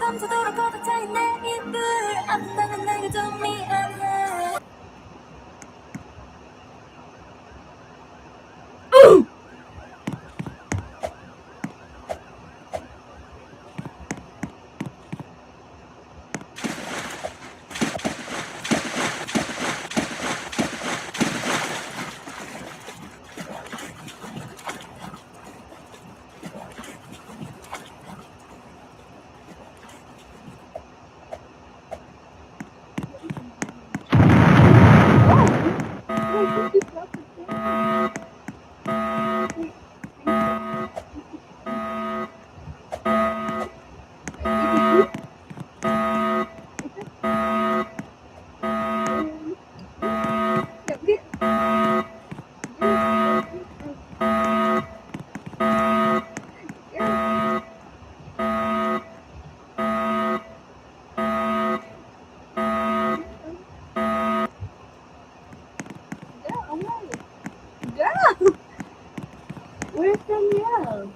밤새도록 걷어차인 내 입을 아프다면 내게 좀 미안해. Where's Danielle?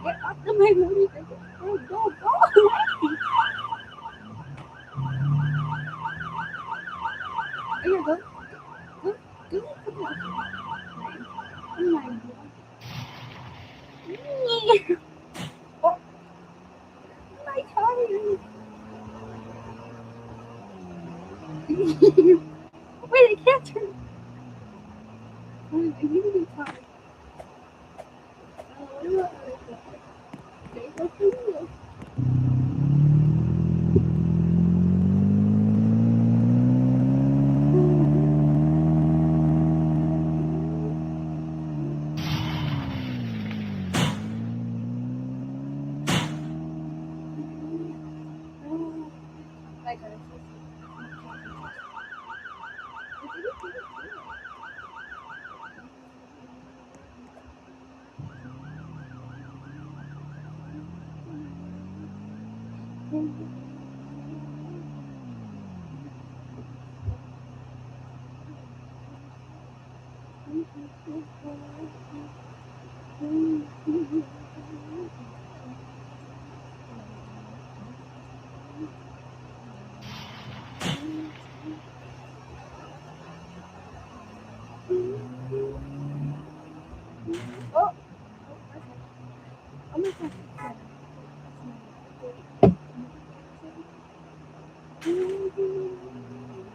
Get up to my booty. Go, go, go. Here, go. Go, go. Oh my God. Oh, my child. Wait, I can't turn. I really tired. What about okay, go for you.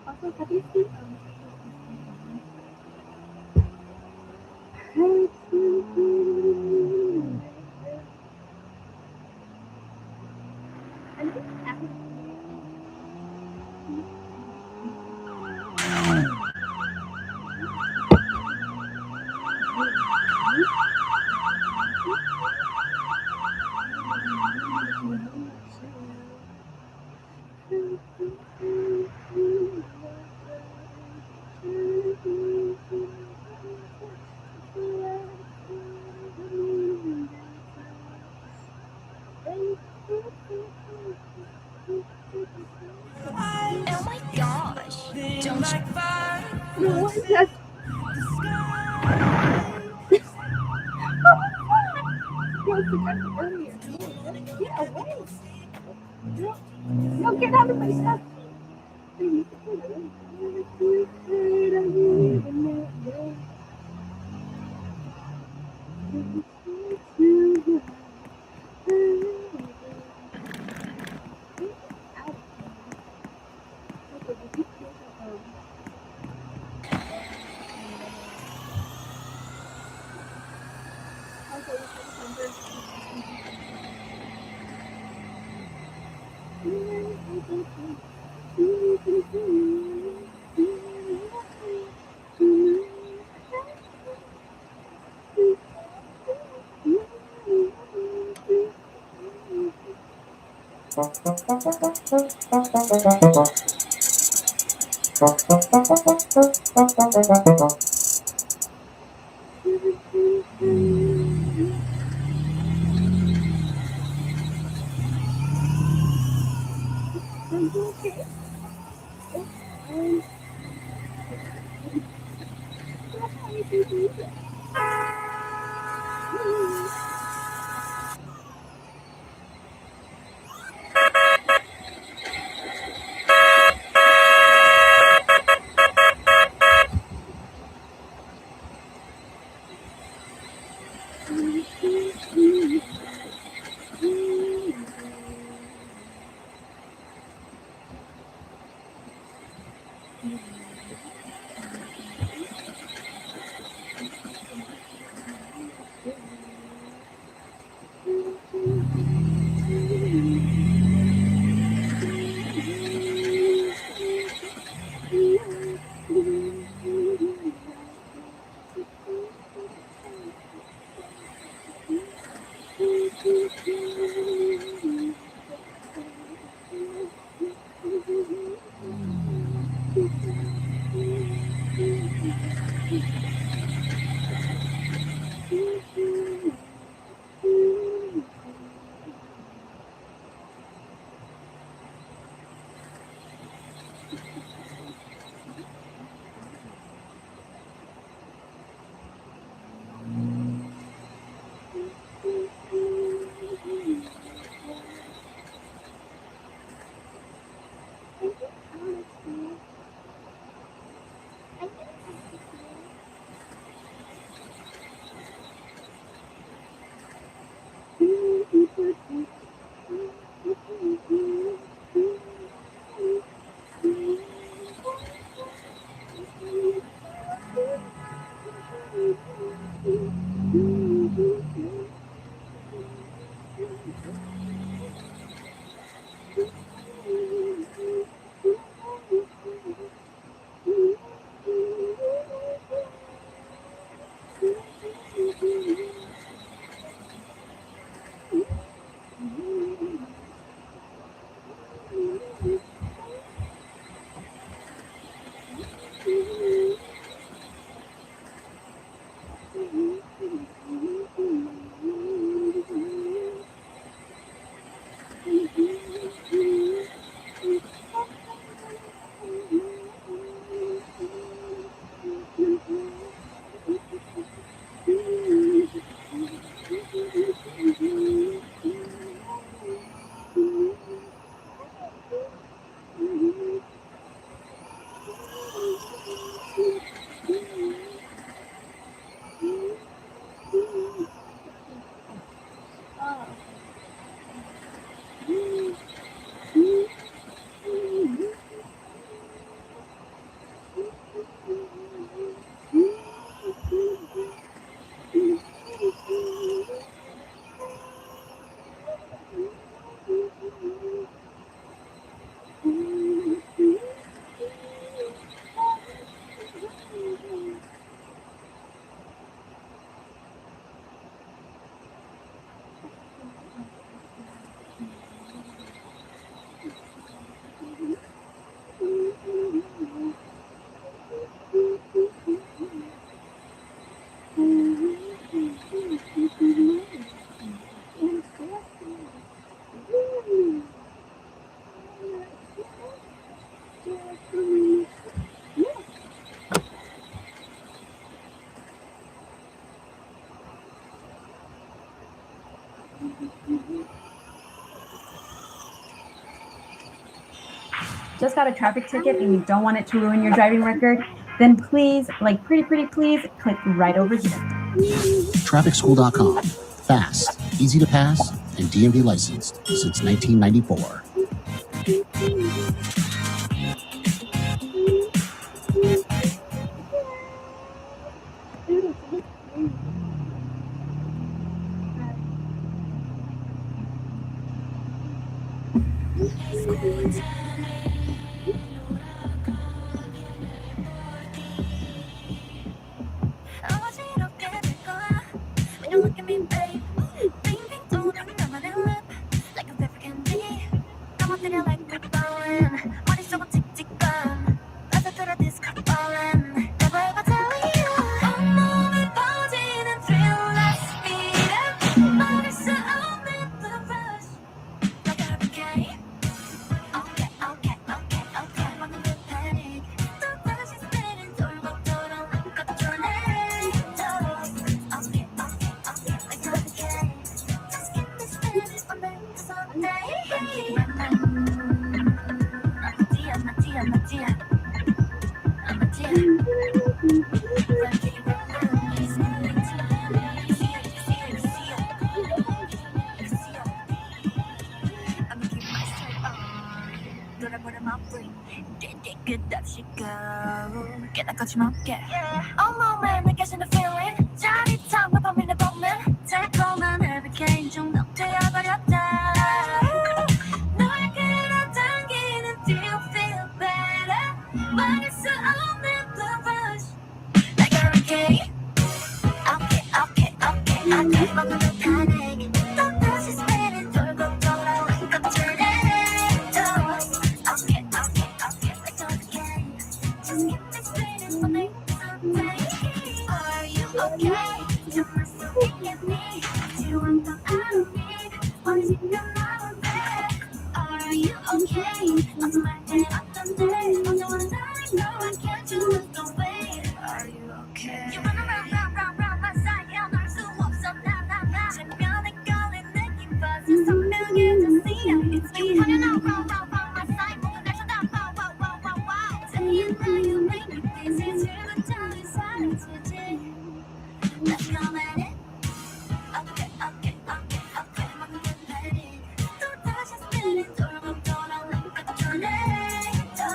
Also, have you seen Oh my gosh. Don't you... no, what is that? Earlier. Get away. No, get out of my stuff. just got a traffic ticket and you don't want it to ruin your driving record, then please, like pretty please, click right over here. TrafficSchool.com. Fast, easy to pass, and DMV licensed since 1994. 어지럽게 될 거야 When you look at me, babe 빙빙 도는 나만의 lip Like a perfect candy 넘어뜨려 like brick ballin' 머릿속은 틱틱감 빠져들어 disco ballin' Never ever tell you 온몸에 퍼지는 thriller speed 막을 수 없는 the rush Like a hurricane Okay 막는 그 panic 또 다시 spinning 돌고 돌아 like a tornado Okay like a hurricane Just keep me spinning from day to Sunday I'm a dear I'm a dear I'ma keep my straight on 돌아버려 my brain 끝없이 go 꽤나 거침없게 온몸에 느껴지는 feeling 짜릿함과 범인의 범인 달콤한 hurricane 중독 되어버렸다 널 끌어당기는 Do you feel better 막을 수 없는 the rush Like a hurricane Okay I 막는 그 panic 또 다시 spinning 돌고 돌아 like a tornado Okay like a hurricane Just keep me spinning from day to Sunday Are you okay? 정말 속이겠니? 지루한 건 I don't need 어디지면 나올 때 Are you okay? 어떤 말해 어떤데 언제와 나를 No I can't you look away Are you okay? You run around my side 헤어날 수 없어 나 전면에 걸린 느낌 버스 선명해졌어 It's me running around my side 모두 날 쳐다봐 wow Day and night you make me busy 즐거운 잠이 사라지지 Let's go at it Okay 막는 그 panic 또 다시 spinning 돌고 돌아 like a tornado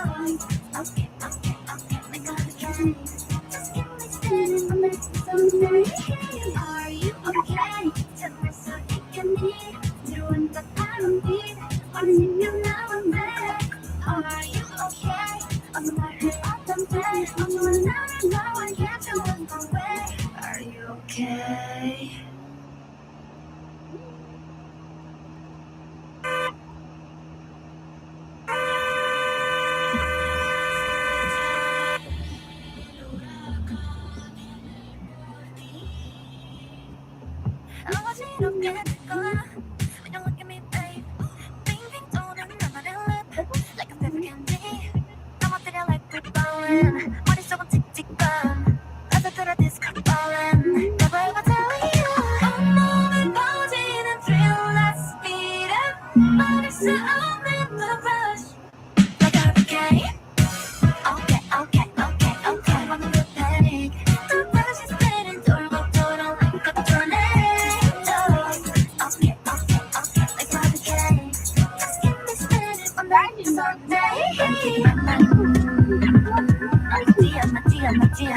Okay like a hurricane Just keep me spinning from day to Sunday Are you okay? 참을 수 있겠니? 지루한 건 I don't need 어디지면 나온 돼 Are you okay? 어떤 말해 어떤데 언제와 나를 No I can't you look away Are you okay? 어지럽게 될 거야 When you look at me, babe 빙빙 도는 나만의 lip Like a perfect candy 넘어뜨려 like brick ballin' 머릿속은 틱틱감 빠져들어 disco ballin' Never ever tell you 온몸에 퍼지는 thriller speed 막을 수 없는 the rush Like a hurricane Okay 막는 그 panic 또 다시 spinning 돌고 돌아 like a tornado Okay like a hurricane Just keep me spinning from day to Sunday I'm a dear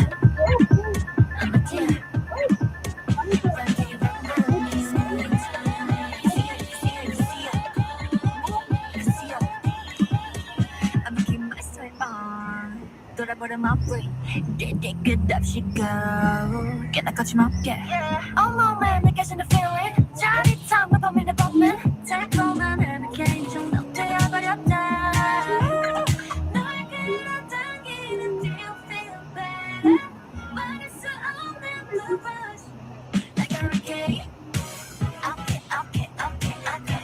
I'ma keep my straight on 돌아버려 my brain 끝없이 go 꽤나 거침없게 온몸에 느껴지는 feeling 짜릿함과 범인의 범인 달콤한 hurricane 중독 되어버렸다 널 끌어당기는 Do you feel better 막을 수 없는 the rush Like a hurricane Okay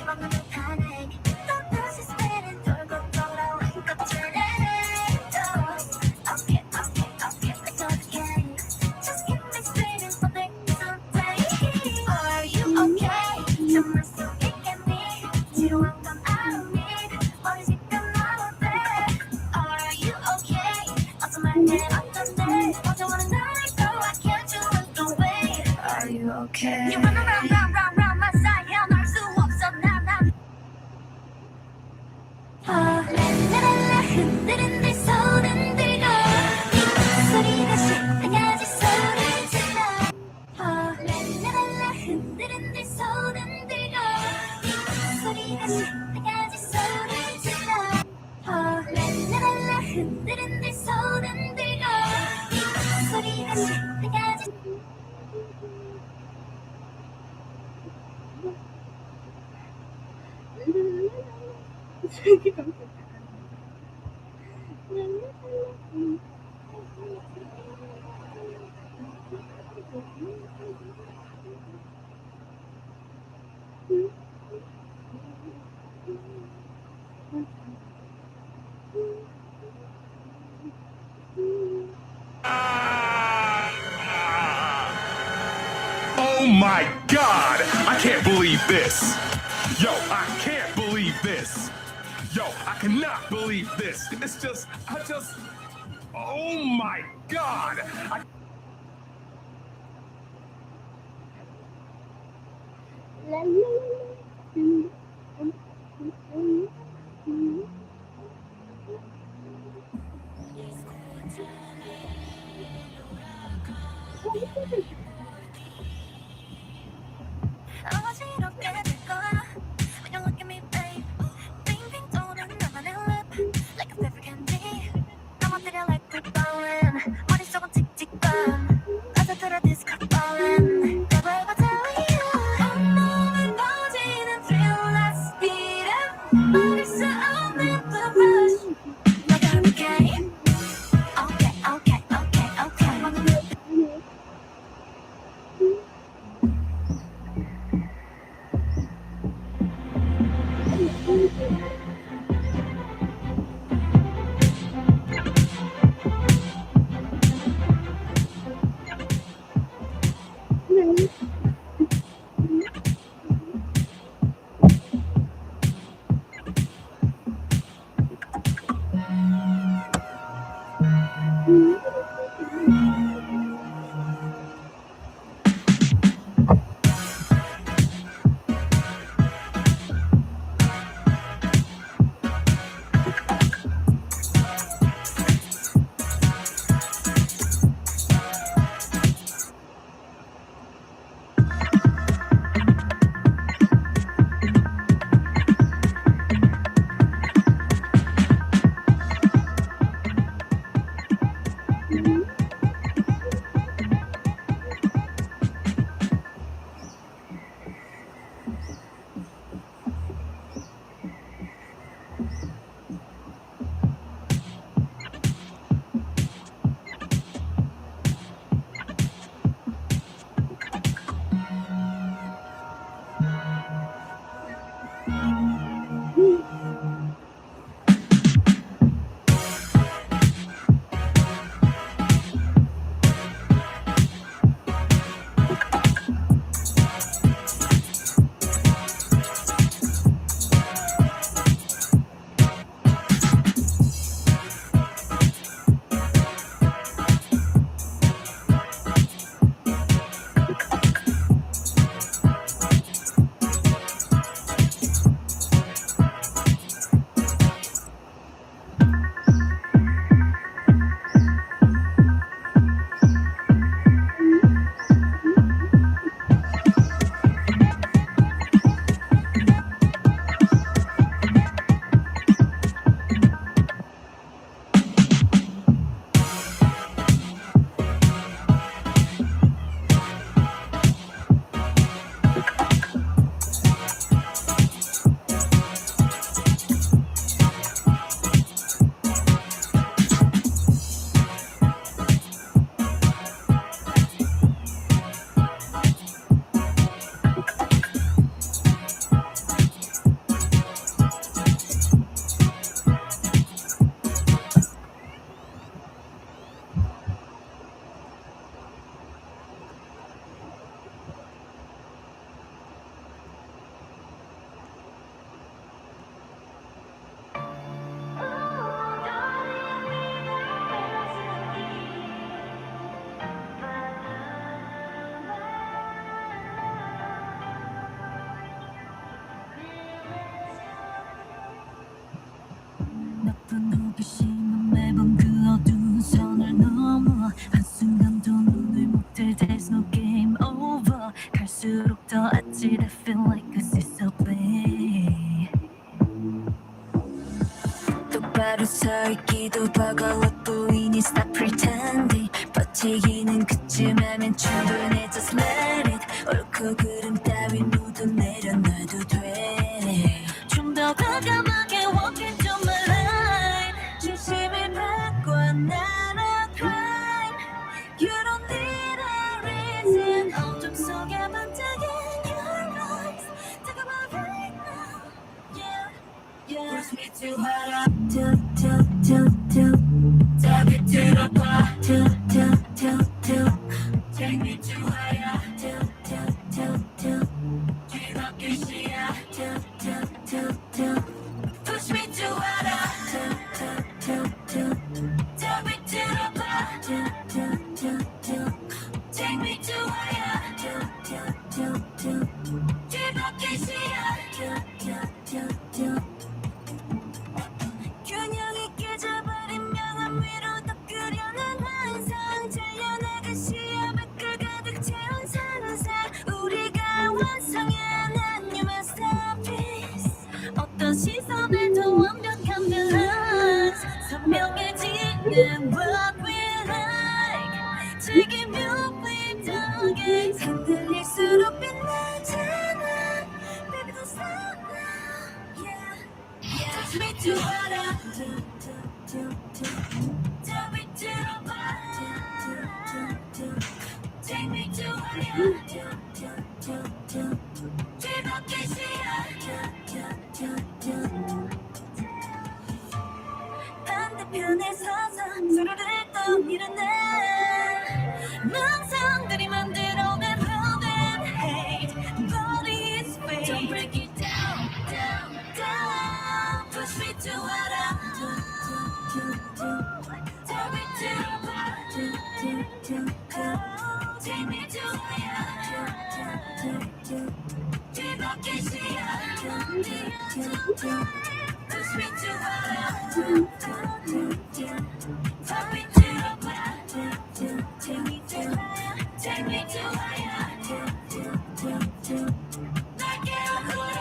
막는 그 panic 또 다시 spinning 돌고 돌아 like a tornado Okay like a hurricane Just keep me spinning from day to Sunday Are you okay? 끝까지 손을 들어 랄랄랄라 흔들흔들 손은 들고 이 소리가 쉴 때까지 Oh my God! I can't believe this! Yo, I can't believe this! Yo, I cannot believe this! Oh my God! 어지럽게 될 거야 When you look at me babe 빙빙 도는 너만의 lip Like a favorite candy 넘어뜨려 like we're ballin' 머릿속은 틱틱밤 가사들어 disco ballin' Never tell you 온몸에 퍼지는 thrill let's beat it 막을 수 없는 the rush 너가 okay Okay okay okay okay 나쁜 호기심은 매번 그 어두운 선을 넘어 한순간도 눈을 못 뜰 There's no game over 갈수록 더 아찔해 Feel like this is so bad 서 있기도 버거워 보이니 stop pretending 버티기는 그쯤 하면 충분해 just let it 옳고 그름 따위 모두 내려놔도 돼 좀 더 과감하게 walk into my line 중심을 바꿔 나는 climb You don't need a reason 어둠 속에 반짝이는 your eyes 다가와 right now Yeah Yeah Push me too hard 답이 들어봐 Take me too higher 뒤바뀔 시야 Push me too hard 답이 들어봐 Take me too higher 뒤바뀔 시야 균형이 깨져버린 명암 위로 덮으려는 환상 잘려나간 시야에 끌 가득 채운 상상 우리가 완성해낸 new masterpiece 어떤 시선에도 완벽한 밸런스 선명해지는 what we like 즐기며 빛나게 흔들릴수록 빛나잖아 Baby don't stop now yeah Touch me too hard 답이 들어봐 Take me too higher 뒤바뀔 시야 반대편에 서서 서로를 떠밀어내 망상들이 만들어낸 love and hate Body is fake Don't break it down, down, down Push me too hard 답이 들어봐 Take me too higher 뒤바뀔 시야 Push me too hard 답이 들어봐 Take me too higher Take me too higher 날 깨워버려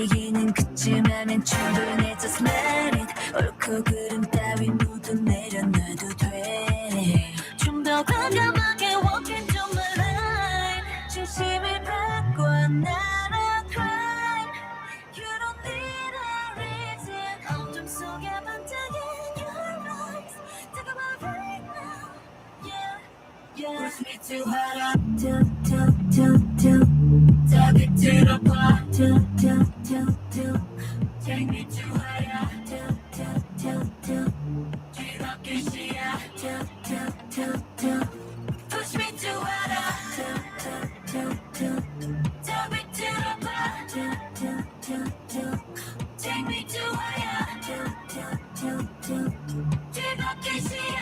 버티기는 그쯤 하면 충분해 just let it 옳고 그름 따위 모두 내려놔도 돼 좀 더 과감하게 walk into my life 중심을 바꿔 나를 drive You don't need a reason 어둠 속에 반짝이는 your eyes 다가와 right now Yeah Push me too hard up 저기 들어봐 Take me too higher 뒤바뀔 시야 Push me too hard 저기 들어봐 Take me too higher 뒤바뀔 시야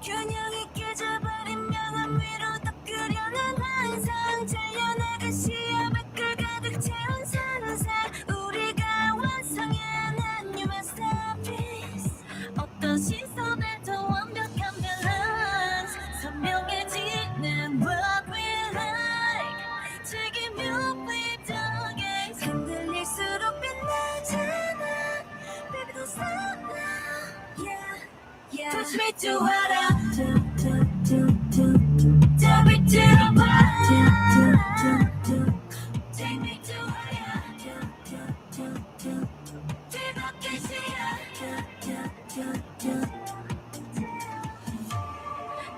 균형이 깨져버린 명암 위로 덮으려는 환상 잘려나간 시야 밖을 가득 채운 상상 우리가 완성해낸 human masterpiece 어떤 시선에도 완벽한 밸런스 선명해지는 what we like 즐기며 flip the gaze 흔들릴수록 빛나잖아 Baby don't stop now Yeah Push me too hard up 저기 들어봐 Take me too higher 뒤바뀔 시야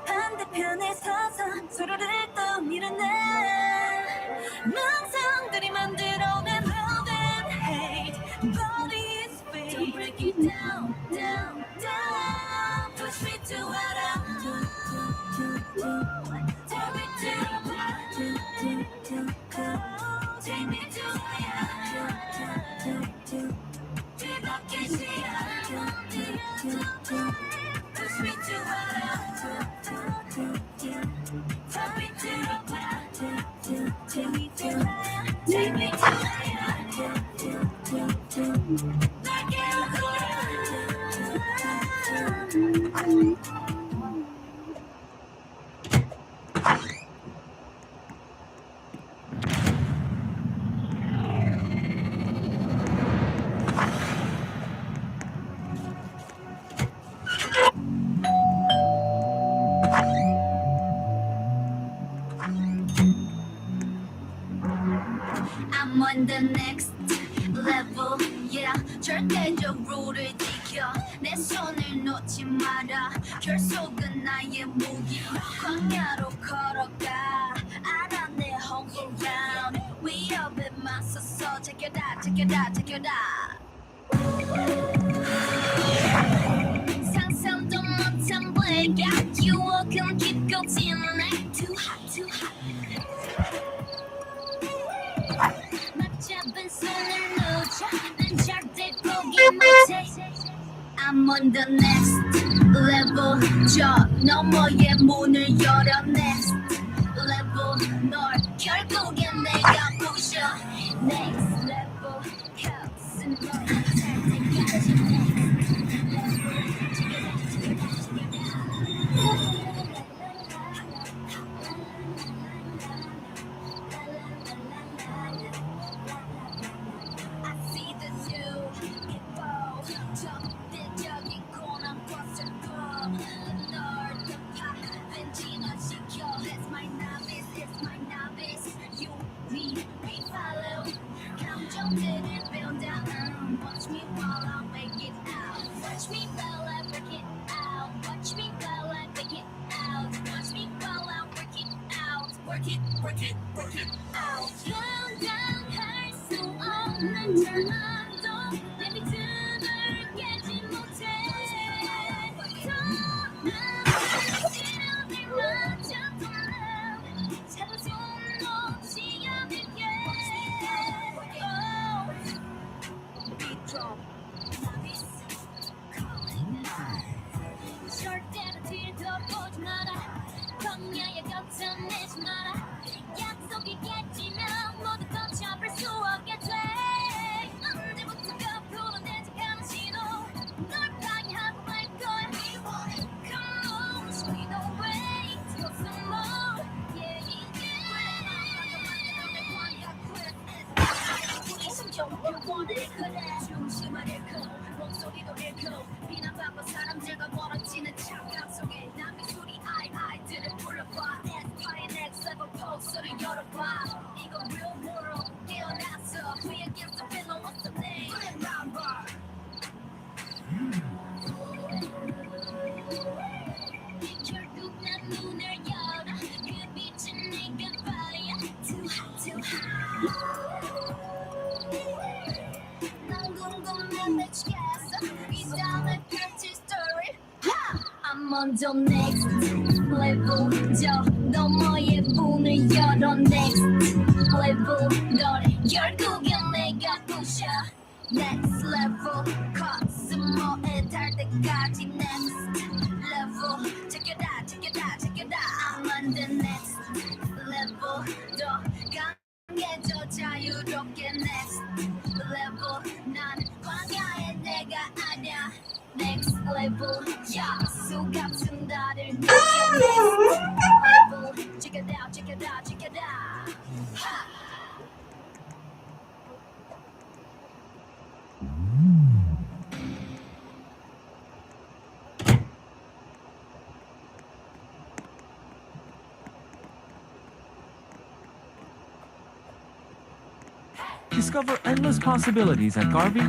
반대편에 서서 서로를 또 밀어내 망상들이 만들어낸 love and hate Body is fate Don't break it down, down, down Push me too hard up 저기 들어봐 Take me too higher 뒤바뀔 시야 Push me too hard 저기 들어봐 Take me too higher Take me too higher 날 깨워줘라 I'm on the next level, yeah. 절대적 룰을 지켜 내 손을 놓지 마라. 결속은 나의 무기. 광야로 걸어가 알아 내 home ground. 위협에 맞서서 제껴다 제껴다 제껴다. 상상도 못한 blackout. 유혹은 깊고 진해. Too hot, too hot. 잡은 손을 놓자 난 절대 포기 못해 I'm on the next level 저 너머의 문을 열어 next level 널 결국엔 내가 부셔 next level 가슴 너를 찰 때까지 next level Watch me while I make it out. Watch me while I work it out. Watch me while I make it out. Watch me while I work it out. Work it, work it, work it out. 감당할 수 없는 절망도 내 믿음을 깨지 못해. 더 시련을 맞아도 난 잡아줘 놓지 않을게. 절대로 뒤돌아보지 마라. 광야에 걷어내지 마라. 약속이 깨지면 모두 걷잡을 수 없게 돼. 난 궁금해 미치겠어 이 다음에 펼칠 스토리 I'm on the next level 저 너머의 문을 열어 next level 너를 결국엔 내가 부셔 next level 코스모에 달 때까지 next level check it out check it out check it out I'm on the next level 더 강해져 자유롭게 next level 난 광야에 내가 아냐 next level 야수 같은 나를 느껴 next level check it out check it out check it out 하. Discover endless possibilities at Garvey.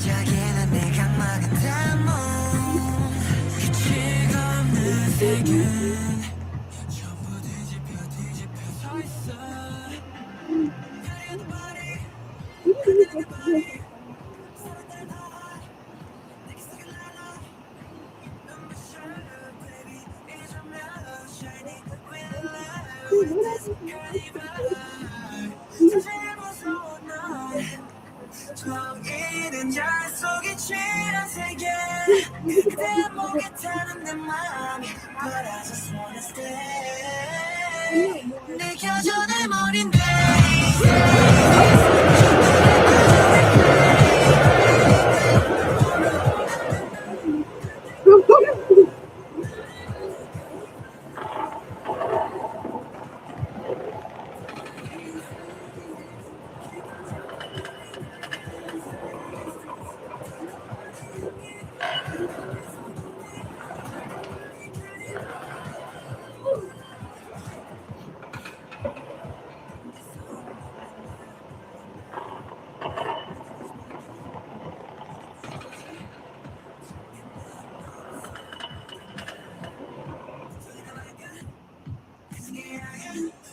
반짝이는 내 각막은 담은 끝이가 없는 세균 전부 뒤집혀 서 있어 가려는 머리 흔들리는 머리 서로 달라 내게 속에 날아 눈물 셔 baby 잊으면 shiny with love with this carnival 사실 무서워 넌 저기는 잘 속에 취한 세계 그대 목에 타는 내 맘이 But I just wanna stay 느껴져 내 머리인데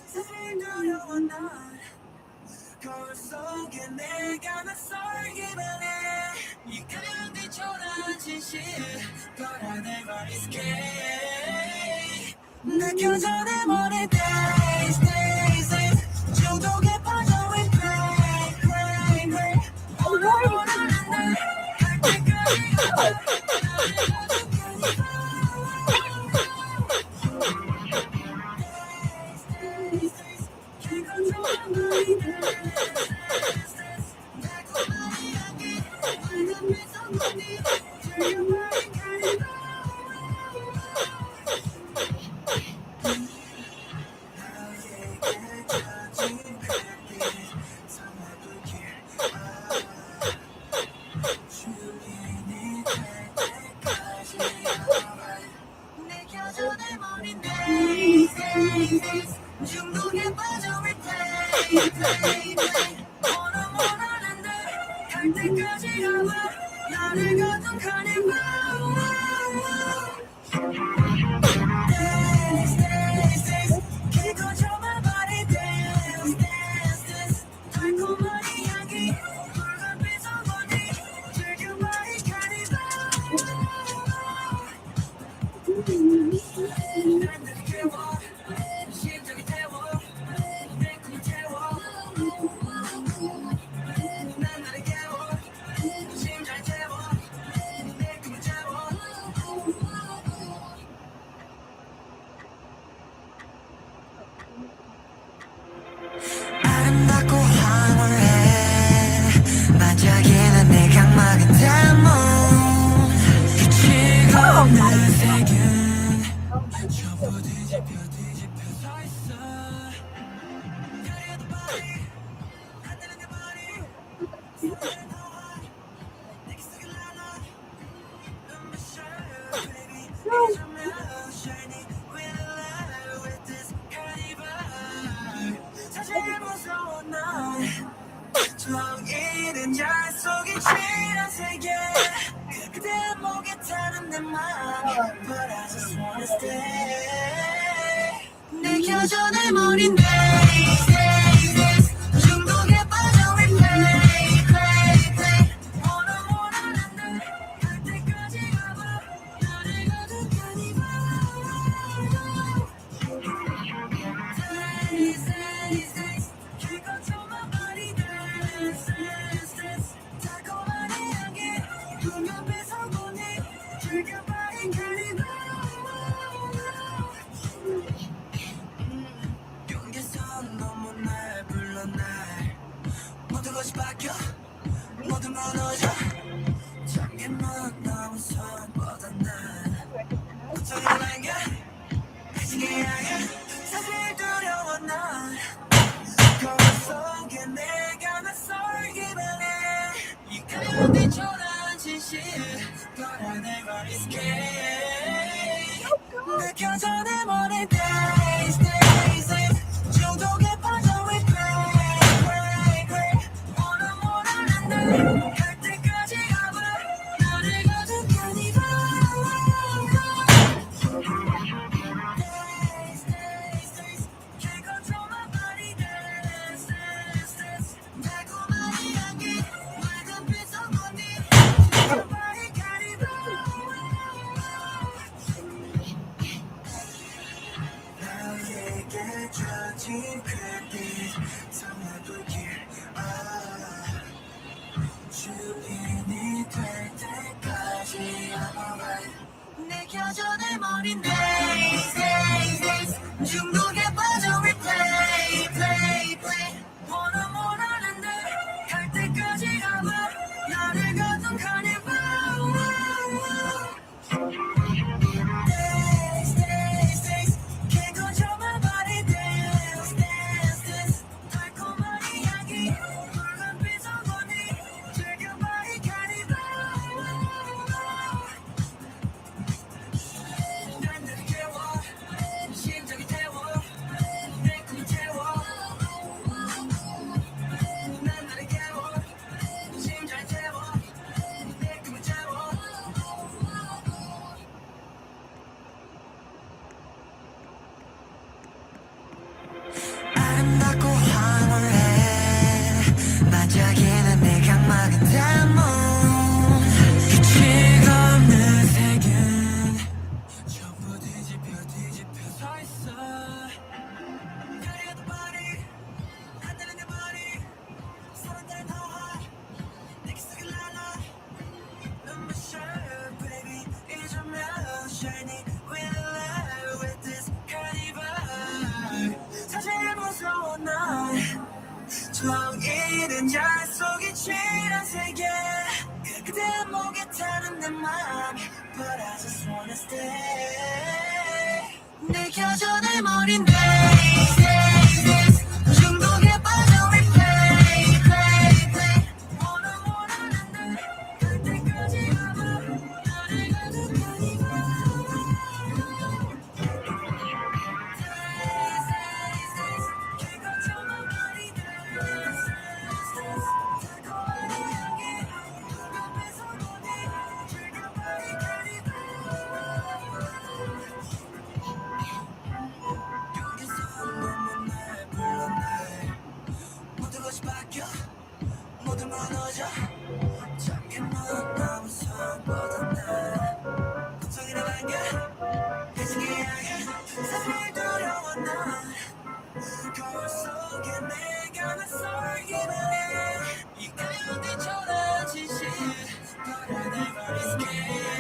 사실 두려워 넌 거울 속에 내가 낯설기만 해 이 가운데 초라한 진실 But I never escape 느껴져 내 머리 days days days 중독에 빠져 we pray pray pray 오늘보다는 날할 때까지 중독에 빠져 replay play play 원하는 날갈 때까지 가봐 나를 가둔 carnival Dance dance dance 기꺼져 my body dance dance dance 달콤한 이 향기 붉은빛 성분이 즐겨 my carnival 난 나를 깨워 심장이 태워 내 꿈을 태워 난 나를 깨워 심장이 태워 내 꿈을 태워 아름답고 황홀해 반짝이는 내 각막은 담은 끝이가 없는 세균 전부 뒤집혀 서 있어 가려는 머리 흔들리는 머리 서로를 너와 내게 속에 날아 눈물 셔 baby 잊으면 shiny with love with this carnival 사실 무서워 넌 저기는 잘 속에 취한 세계 그대 목에 타는 내 맘 But I just wanna stay 느껴져 내 머리인데 중독에 빠져 we play play play 원하는 날갈 때까지 가봐 나를 가둔 carnival Days days days 기꺼져 my body dance dance dance 달콤한 이 향기 붉은빛 성분이 즐겨봐인 carnival 용기선 너무 날 불러 날 모든 것이 바뀌어 모두 무너져 잠긴 넌 너무 손보다 난 고통이 남겨 해지게 향해 사실 두려워 넌 거울 속에 내가 낯설기만 해이 가운데 초라한 진실 But I never escape 느껴져 내 머리 days days days 중독에 빠져 we pray pray pray 원하는 날갈 때까지 가봐 느껴져 내 머린 days days days 중독에 빠져 replay play play 원하는데 갈 때까지 가봐 나를 가둔 carnival days days days can't control my body dance dance dance 달콤한 이야기 붉은빛 소고니 즐겨봐 이 carnival 난 나를 깨워 심장이 태워 내 꿈이 태워 난 나를 깨워 심장이 태워 내 꿈이 태워 아름답고 황홀해 반짝이는 내 각막은 담은 빛이 없는 세계는 전부 뒤집혀 서있어 가려도 body 안 되는 내 body 사람들은 더하 내 기색을 날아 눈물 shine baby 잊으면 shiny with a light with this carnival 사실 무서워 난 정이는 잘 속에 취한 세계 그대 목에 타는 내 맘 But I just wanna stay 느껴져 내 머린 days days days 중독에 빠져 replay play play 원하는데 갈 때까지 가봐 나를 가둔 carnival days days days can't control my body dance dance dance 달콤한 이야기 붉은빛 소고니 즐겨봐 이 carnival 여기서 너무 날 불렀네 모든 것이 바뀌어 모두 무너져 잠긴 넌 너무 손 뻗었나 걱정이나 반겨 해지기 향해 사실 두려워 난 거울 속에 내가 낯설기만 해 이따위한 초라진 shit But I never escape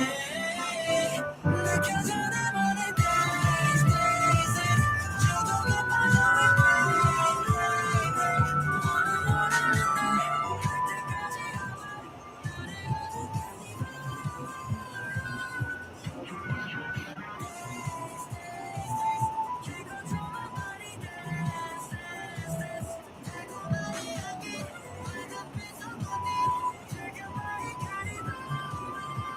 느껴져 내 머리 days days days 중독에 빠져 replay play play 원하는데 갈 때까지 가봐 나를 가둔 carnival can't control my body dance dance dance 달콤한 이야기 붉은빛 소고니 즐겨봐 이 carnival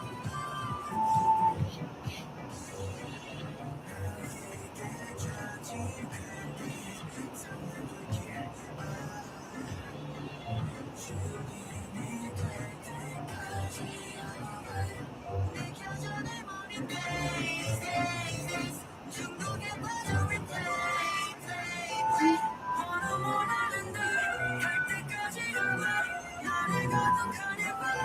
느껴져 내 머린 days days days 중독에 빠져 replay play play 원하는데 갈 때까지 가봐 나를 가둔 carnival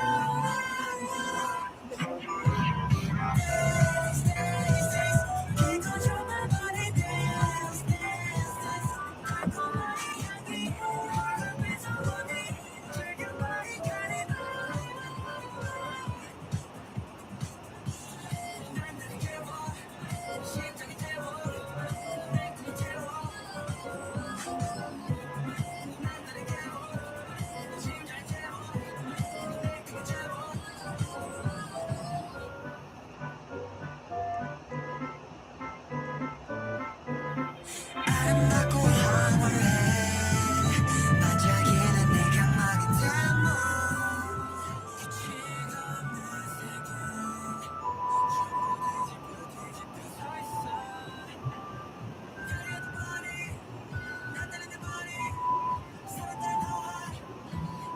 days days days can't control my body dance dance dance 달콤한 이야기 붉은빛 소고니 즐겨봐 이 carnival 난 나를 깨워 심장이 태워 내 꿈이 태워 난 나를 깨워 심장이 태워 내 꿈이 태워 아름답고 황홀해 반짝이는 내 각막은 담은 빛이 없는 세계는 전부 뒤집혀 서있어 가려도 body 안 되는 내 body 사람들은 더하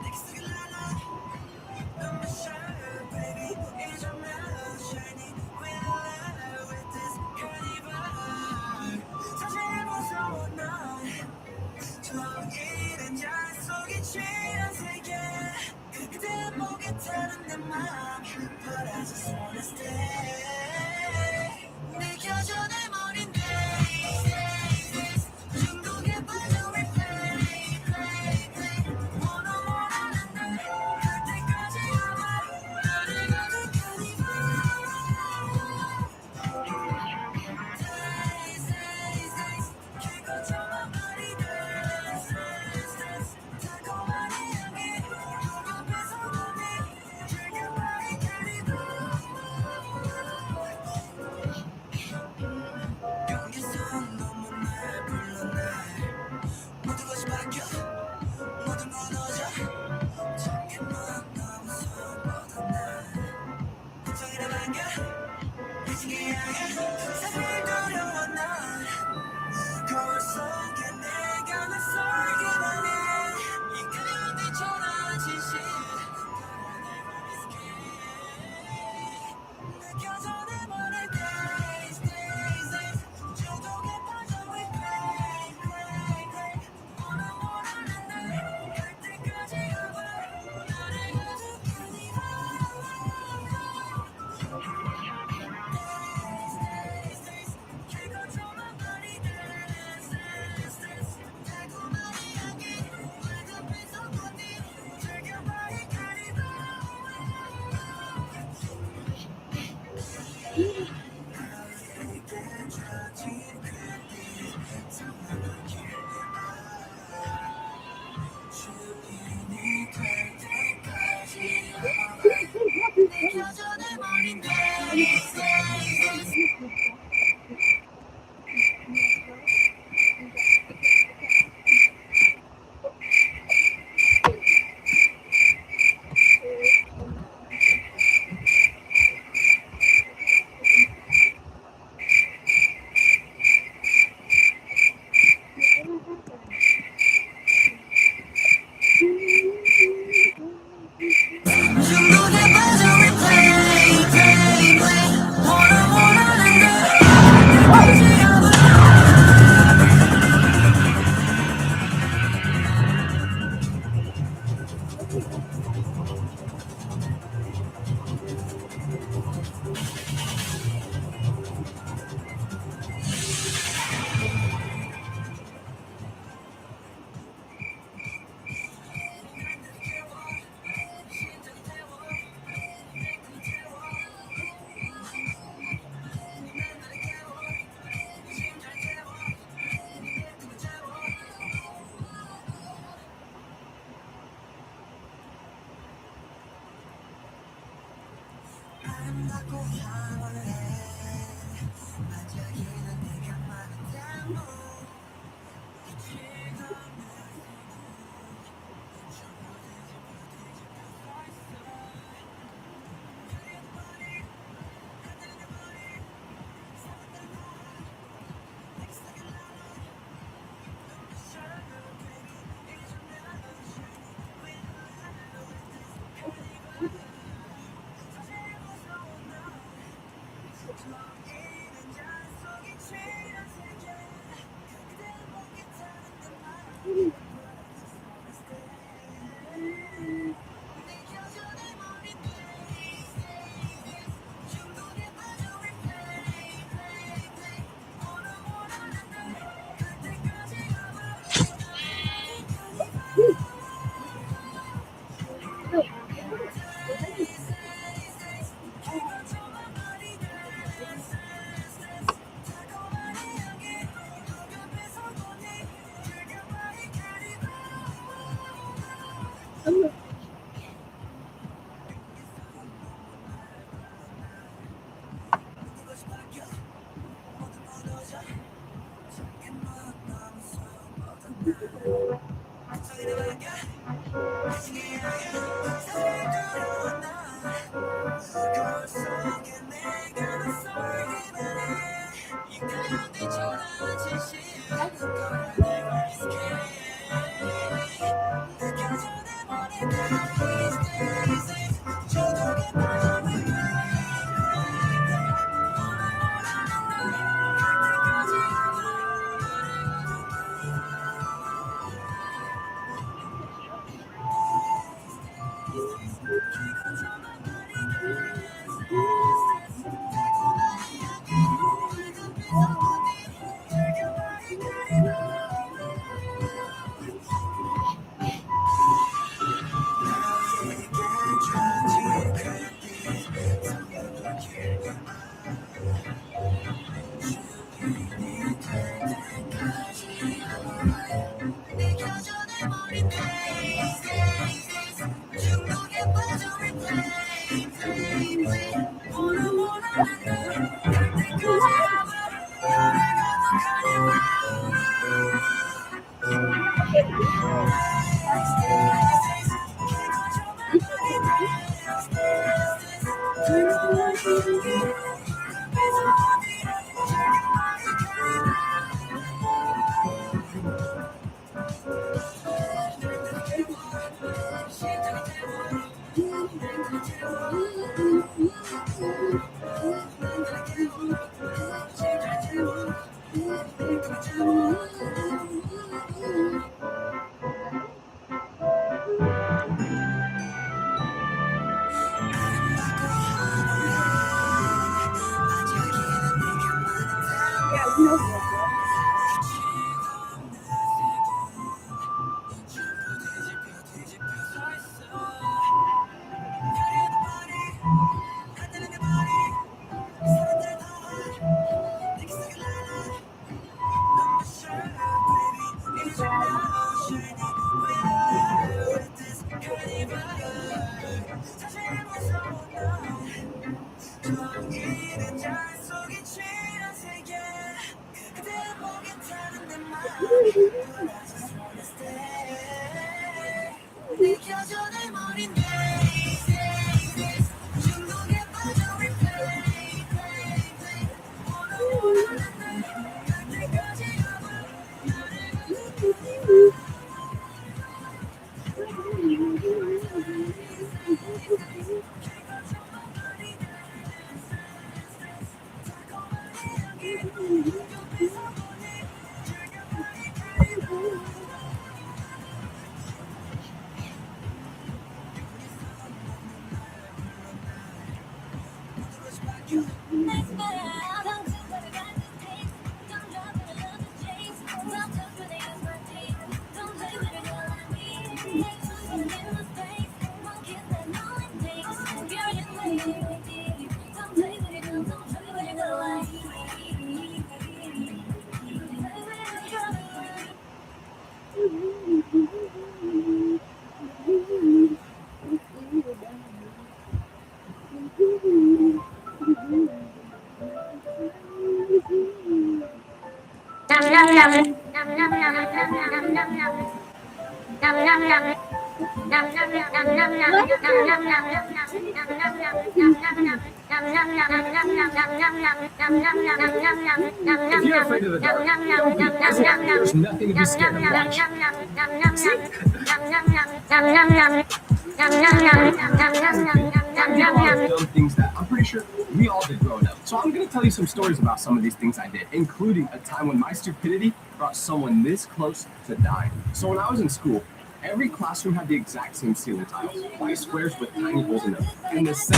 내 기색을 날아 눈물 shine baby 잊으면 shiny with a light with this carnival 사실 무서워 난 정이는 잘 속에 취한 세계 그대 목에 타는 내 맘 But I just wanna stay 느껴져 내 머린 days days days 중독에 빠져 replay play play 원하는데 갈 때까지 가봐 나를 가둔 carnival If you're afraid of the dark, don't be. There's nothing to be scared of. Watch. Dumb things that I'm pretty sure we all did growing up. So I'm going to tell you some stories about some of these things I did, including a time when my stupidity brought someone this close to dying. So when I was in school, every classroom had the exact same ceiling tiles, white squares with tiny holes in them. And the So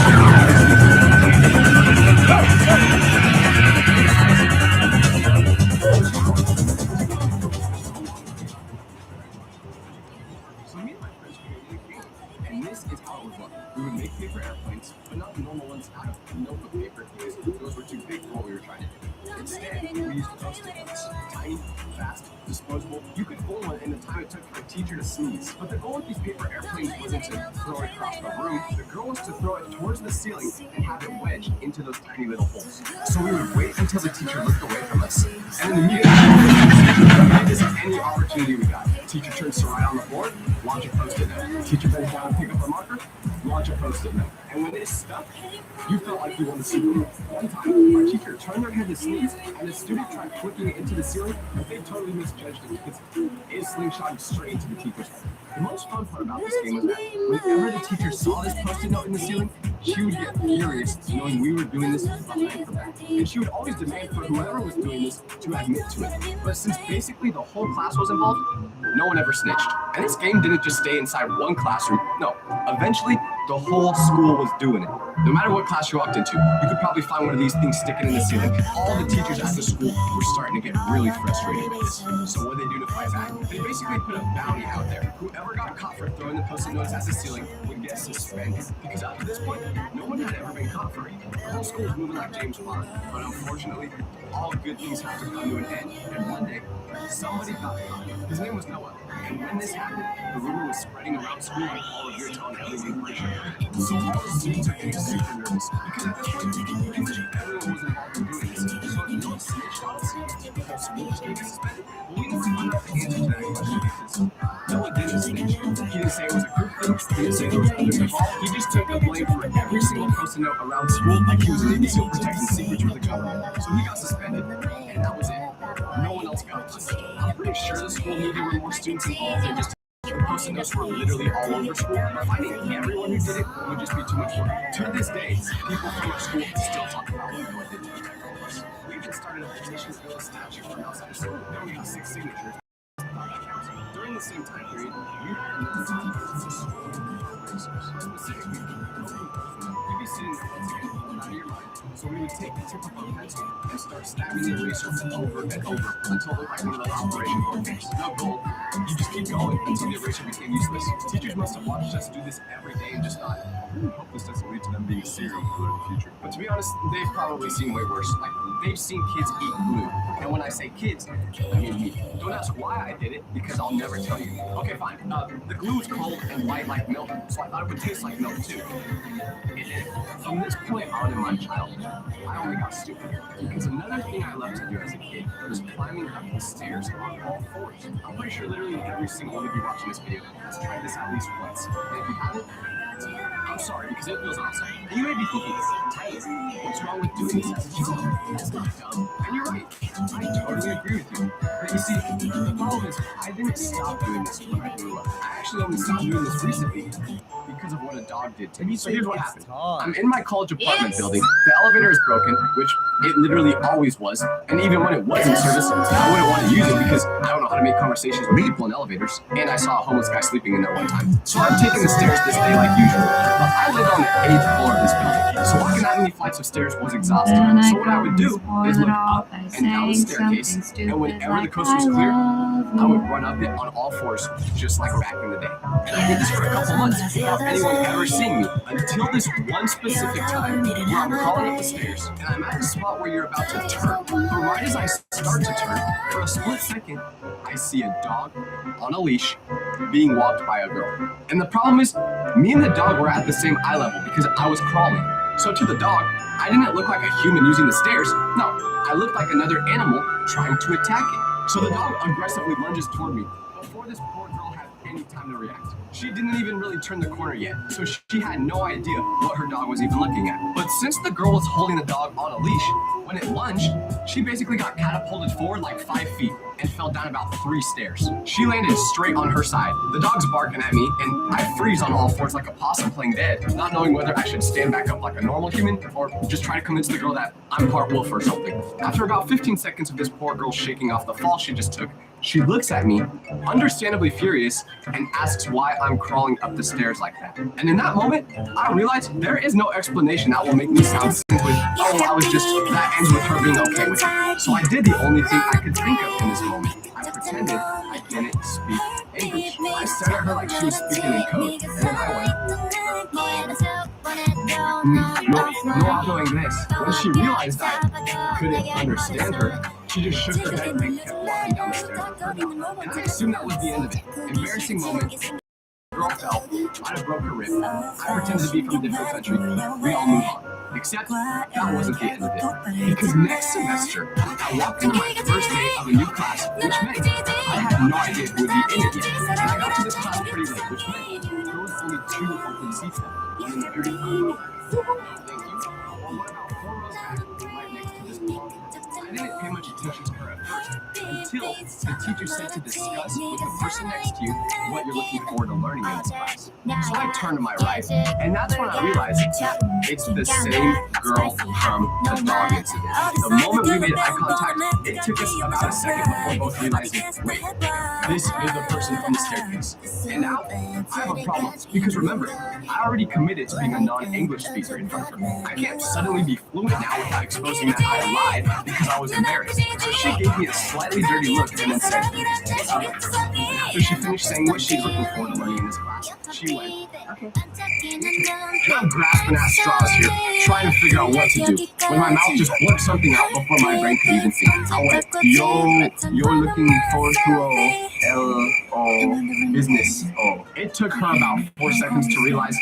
me and my friends created a game, and this is how it would look. We would make paper airplanes, but not the normal ones out of notebook paper, because those were too big for what we were trying to do. Instead, we used Post-it notes. Tiny, fast, disposable. You could fold one in the time it took for a teacher to sneeze. But the goal with these paper airplanes wasn't to throw it across the room. The goal was to throw it towards the ceiling and have it wedge into those tiny little holes. So we would wait until the teacher looked away from us, and then immediately we did this at any opportunity we got. Teacher turns to write on the board, launch a Post-it note. Teacher bends down and pick up a marker, launch a Post-it note. And when it stuck, you felt like you won the Super Bowl. One time, our teacher turned their head to sneeze, and the student tried flicking it into the ceiling, but they totally misjudged it because it slingshotted straight into the teacher's head. The most fun part about this game was that whenever the teacher saw this Post-it note in the ceiling, she would get furious knowing we were doing this behind her back. And she would always demand for whoever was doing this to admit to it. But since basically the whole class was involved, no one ever snitched. And this game didn't just stay inside one classroom. No, eventually the whole school was doing it. No matter what class you walked into, you could probably find one of these things sticking in the ceiling. All the teachers at the school were starting to get really frustrated with this. So what did they do to fight back? They basically put a bounty out there. Whoever got caught for throwing the Post-it notes at the ceiling would get suspended. Because up to this point, no one had ever been caught for it. The whole school was moving like James Bond. But unfortunately, all good things have to come to an end. And one day, somebody got caught. His name was Noah. And when this happened, the rumor was spreading around school like all of your telling everyone for sure. So all the students are getting super nervous because at this point, pretty much everyone was involved in doing this. So if no one snitched on us, the whole school was getting suspended. Well, we never found out the answer to that question because Noah didn't snitch. He didn't say it was a group thing. He didn't say there was others involved. He just took the blame for every single Post-it note around school like he was an Navy SEAL protecting secrets for the government. So he got suspended, and that was it. No one else got punished. I'm pretty sure the school knew there were more students involved than just the Post-it notes were literally all over school. Finding everyone who did it would just be too much work. To this day, people from our school still talk about what they did to protect all of us. We even started a petition to build a statue from outside of school. Then we got 6 signatures. During the same time period, we had another specifically, you'd be sitting there once again, out of your mind. So we would take the tip of our pencil and start stabbing the eraser over and over until the right one of those operation coordinates. No goal. You just keep going until the eraser became useless. Teachers must have watched us do this every day and just thought, hope this doesn't lead to them being a serial killer in the future. But to be honest, they've probably seen way worse. Like, they've seen kids eat glue. And when I say kids, I mean me. Don't ask why I did it, because I'll never tell you. Okay, fine. The glue was cold and white like milk, so I thought it would taste like milk too. It did. From this point on in my child, I only got stupid. Because another thing I loved to do as a kid was climbing up the stairs on all fours. I'm pretty sure literally every single one of you watching this video has tried this at least once. And if you haven't, I'm sorry, because it feels awesome. And you may be thinking, Tyler, what's wrong with doing this as a child? That's not dumb. And you're right. I totally agree with you. But you see, the problem is, I didn't stop doing this when I grew up. I actually only stopped doing this recently because of what a dog did to me. So here's what happened. I'm in my college apartment building. The elevator is broken, which it literally always was. And even when it was in service, I wouldn't want to use it because I don't know how to make conversations with people in elevators. And I saw a homeless guy sleeping in there one time. So I'm taking the stairs this day like usual. But I live on the 8th floor of this building. So walking that many flights of stairs was exhausting. So what I would do is look up and down the staircase. And whenever the coast was clear, I would run up it on all fours, just like back in the day. And I did this for a couple months without anyone ever seeing me, until this one specific time where I'm crawling up the stairs, and I'm at the spot where you're about to turn. But right as I start to turn, for a split second, I see a dog on a leash being walked by a girl. And the problem is, me and the dog were at the same eye level because I was crawling. So to the dog, I didn't look like a human using the stairs. No, I looked like another animal trying to attack it. So the dog aggressively lunges toward me before this poor girl had any time to react. She didn't even really turn the corner yet, so she had no idea what her dog was even looking at. But since the girl was holding the dog on a leash, when it lunged, she basically got catapulted forward like 5 feet and fell down about 3 stairs. She landed straight on her side. The dog's barking at me, and I freeze on all fours like a possum playing dead, not knowing whether I should stand back up like a normal human or just try to convince the girl that I'm part wolf or something. After about 15 seconds of this poor girl shaking off the fall she just took, she looks at me, understandably furious, and asks why I'm crawling up the stairs like that. And in that moment, I realized there is no explanation that will make me sound simply, oh, I was just, that ends with her being okay with it. So I did the only thing I could think of in this moment. I pretended I didn't speak English. I stared at her like she was speaking in code, and then I went, no hablo inglés. When she realized I couldn't understand her, she just shook her head and kept walking down the stairs with her dog. And I assumed that was the end of it. Embarrassing moment. Girl fell, might have broke her rib. I pretended to be from a different country. We all moved on. Except that wasn't the end of it. Because next semester, I walked into my first day of a new class, which meant I had no idea who would be in it yet. And I got to this class pretty late, which meant there was only 2 open seats left in the very front row. Thank you. Well, what about 4 rows back, right next to this wall? I didn't pay much attention to her at first, until the teacher said to discuss with the person next to you what you're looking forward to learning in this class. So I turned to my right, and that's when I realized it's the same girl from the dog incident. The moment we made eye contact, it took us about a second before both realizing, wait, this is the person from the staircase. And now, I have a problem, because remember, I already committed to being a non-English speaker in front of her. I can't suddenly be fluent now without exposing that I lied because I was embarrassed. So she gave me a slightly dirty look and then said, after she finished saying what she's looking for to learning in this class, she went, okay. And I'm grasping at straws here, trying to figure out what to do, when my mouth just blurted something out before my brain could even think. I went, you're looking forward to business. It took her about 4 seconds to realize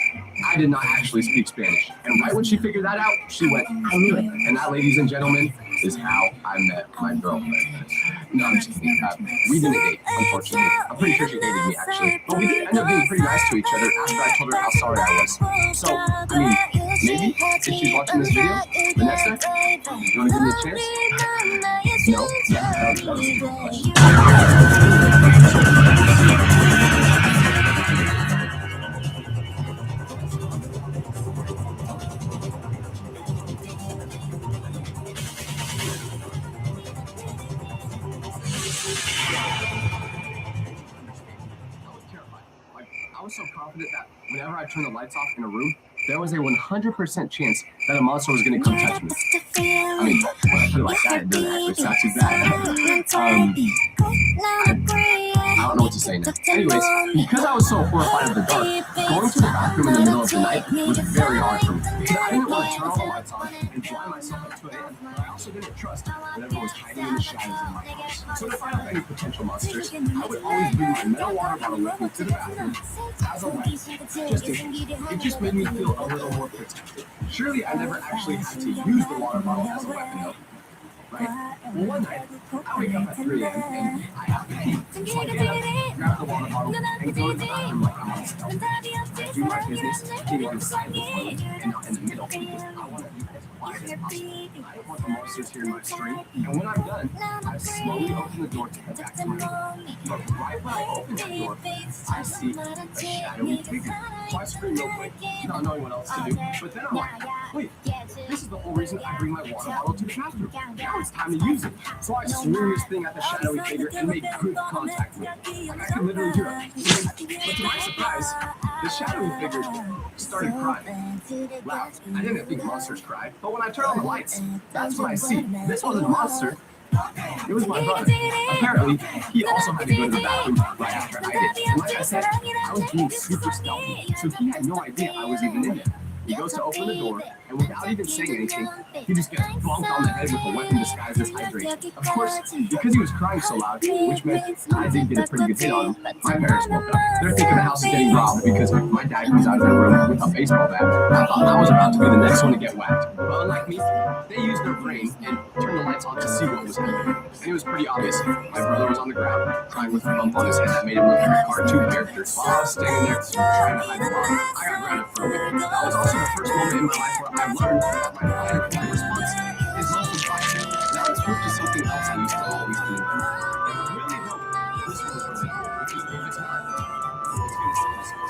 I did not actually speak Spanish. And right when she figured that out, she went, I knew it. And that, ladies and gentlemen, is how I met my girlfriend. No, I'm just kidding. We didn't date, unfortunately. I'm pretty sure she hated me, actually. But we did end up being pretty nice to each other after I told her how sorry I was. So, I mean, maybe if she's watching this video, the next time, you want to give me a chance? No? Yeah, that was a good question. I was so confident that whenever I turned the lights off in a room, there was a 100% chance that a monster was going to come touch me. I mean, when I put it like that, it doesn't actually sound too bad. I don't know what to say now. Anyways, because I was so horrified of the dark, going to the bathroom bathroom in the middle of the night was very hard for me because I didn't want to turn all the lights on and blind myself at 2 a.m. But I also didn't trust whatever was hiding in the shadows of my house. So to find out any potential monsters, I would always bring my metal water bottle with me to the bathroom as a light, just in case. It just made me feel a little more protected. Surely I never actually had to use the water bottle as a weapon, though. Right? Well, one night, I wake up at 3 a.m. and I have to pee. So I get up, grab the water bottle, and go to the bathroom like I'm on stealth. I do my business, getting on the side of the toilet and not in the middle because I want to be as quiet as possible. I don't want the monsters hearing my scream. And when I'm done, I slowly open the door to head back to my room. But right when I open that door, I see a shadowy figure. So I scream real quick, not knowing what else to do. But then I'm like, wait, this is the whole reason I bring my water bottle to the bathroom. Now it's time to use it. So I swing this thing at the shadowy figure and make good contact with it. Like I can literally hear it. But to my surprise, the shadowy figure started crying. Wow, I didn't think monsters cried. But when I turn on the lights, that's when I see this wasn't a monster. It was my brother. Apparently, he also had to go to the bathroom right after I did. And like I said, I was being super stealthy, so he had no idea I was even in there. He goes to open the door, and without even saying anything, he just gets bonked on the head with a weapon disguised as hydration. Of course, because he was crying so loud, which meant I did get a pretty good hit on him, my parents woke up. They're thinking the house is getting robbed because my dad comes out of their room with a baseball bat. I thought I was about to be the next one to get whacked. But unlike me, they used their brain and turned the lights on to see what was happening. And it was pretty obvious. My brother was on the ground, crying with a bump on his head that made him look like a cartoon character. While I was standing there trying to hide the bomb, I got grounded for a week. That was also the first moment in my life where I learned that my fight or response is mostly fight. Now it's proof to something else I used to always do. And I really hope this was for me, because if it's not, it's going to save us.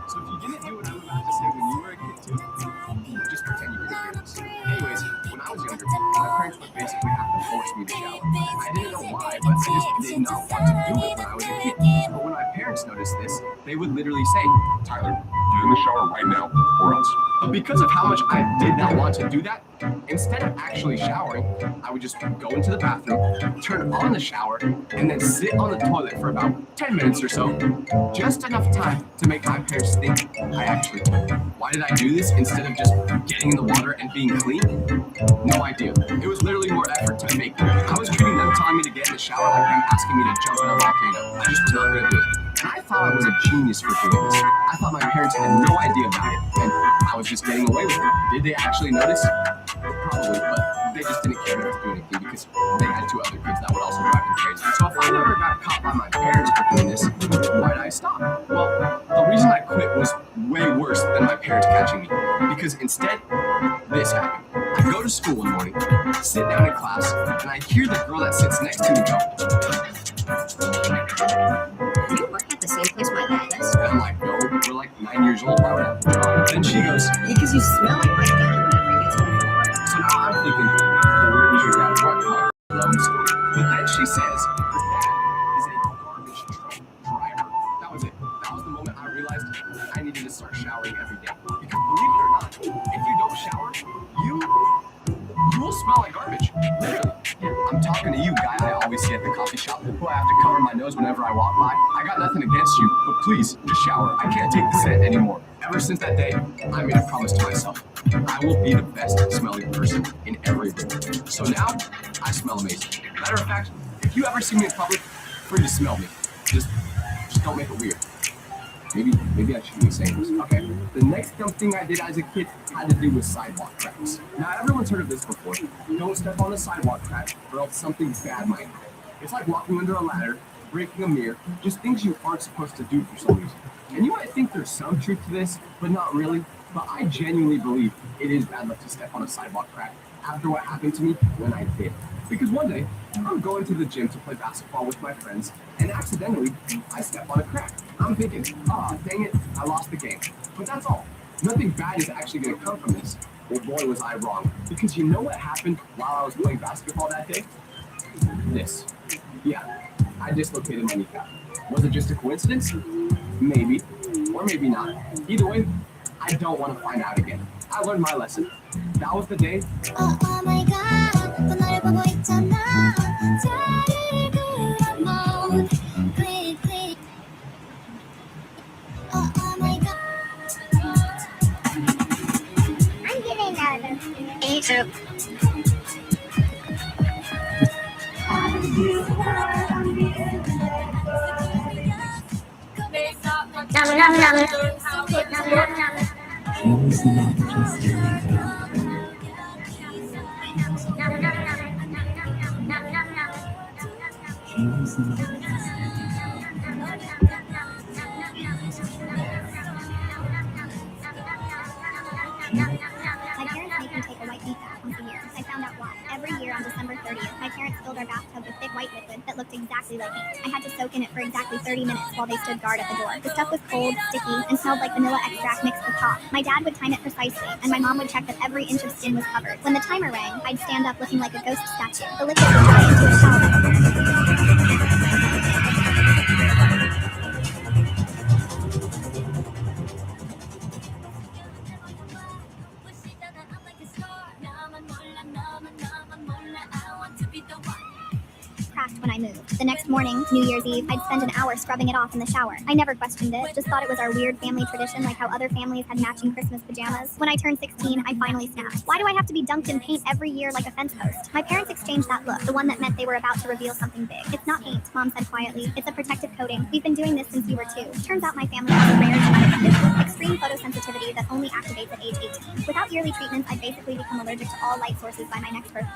So if you didn't do what I'm about to say when you were a kid too, just pretend you didn't hear this. Anyways, when I was younger, my parents would basically have to force me to shower. I didn't know why, but I just did not want to do it when I was a kid. But when my parents noticed this, they would literally say, Tyler, get in the shower right now, or else. But because of how much I did not want to do that, instead of actually showering, I would just go into the bathroom, turn on the shower, and then sit on the toilet for about 10 minutes or so. Just enough time to make my parents think I actually did. Why did I do this instead of just getting in the water and being clean? No idea. It was literally more effort to make me. I was treating them telling me to get in the shower like them asking me to jump in a volcano. I just was not going to do it. And I thought I was a genius for doing this. I thought my parents had no idea about it, and I was just getting away with it. Did they actually notice? Probably, but they just didn't care enough to do anything because they had 2 other kids that would also drive them crazy. So if I never got caught by my parents for doing this, why did I stop? Well, the reason I quit was way worse than my parents catching me, because instead, this happened. I go to school one morning, sit down in class, and I hear the girl that sits next to me go, "Do you work at the same place my dad does?" and I'm like, no, we're like 9 years old. Why would I have a job? Then she goes, Because you smell like my dad whenever he gets home from work. so now I'm thinking, where does your dad work? But then she says, her dad is a garbage truck driver. That was it. That was the moment I realized I needed to start showering every day. Because believe it or not, if you don't shower, you will smell like garbage. Literally. I'm talking to you, guy I always see at the coffee shop, who I have to cover my nose whenever I walk by. I got nothing against you, but please, just shower. I can't take the scent anymore. Ever since that day, I made a promise to myself. I will be the best smelling person in every room. So now, I smell amazing. Matter of fact, if you ever see me in public, free to smell me. Just don't make it weird. Maybe I shouldn't be saying this. Okay, the next dumb thing I did as a kid had to do with sidewalk cracks. Now, everyone's heard of this before. Don't step on a sidewalk crack or else something bad might happen. It's like walking under a ladder, breaking a mirror, just things you aren't supposed to do for some reason. And you might think there's some truth to this, but not really. But I genuinely believe it is bad luck to step on a sidewalk crack after what happened to me when I did. Because one day, I'm going to the gym to play basketball with my friends, and accidentally, I step on a crack. I'm thinking, dang it, I lost the game. But that's all. Nothing bad is actually going to come from this. Well, boy, was I wrong. Because you know what happened while I was playing basketball that day? This. Yeah, I dislocated my kneecap. Was it just a coincidence? Maybe. Or maybe not. Either way, I don't want to find out again. I learned my lesson. That was the day. Oh my god, 또 너를 보고 있잖아. 자리 그려놓은 click click. Oh my god. too. My parents make me take a white meat bath once a year. I found out why. Every year on December 30th, my parents filled our bathtub with thick white liquid that looked exactly like ink. I had to soak in it for exactly 30 minutes while they stood guard at the door. The stuff was cold, sticky, and smelled like vanilla extract mixed with pop. My dad would time it precisely, and my mom would check that every inch of skin was covered. When the timer rang, I'd stand up looking like a ghost statue. The liquid would dry into a shower. Cracked when I moved. The next morning, New Year's Eve, I'd spend an hour scrubbing it off in the shower. I never questioned it, just thought it was our weird family tradition, like how other families had matching Christmas pajamas. When I turned 16, I finally snapped. Why do I have to be dunked in paint every year like a fence post? My parents exchanged that look, the one that meant they were about to reveal something big. It's not paint, Mom said quietly. It's a protective coating. We've been doing this since we were 2. Turns out my family has a rare genetic condition, extreme photosensitivity that only activates at age 18. Without yearly treatments, I'd basically become allergic to all light sources by my next birthday.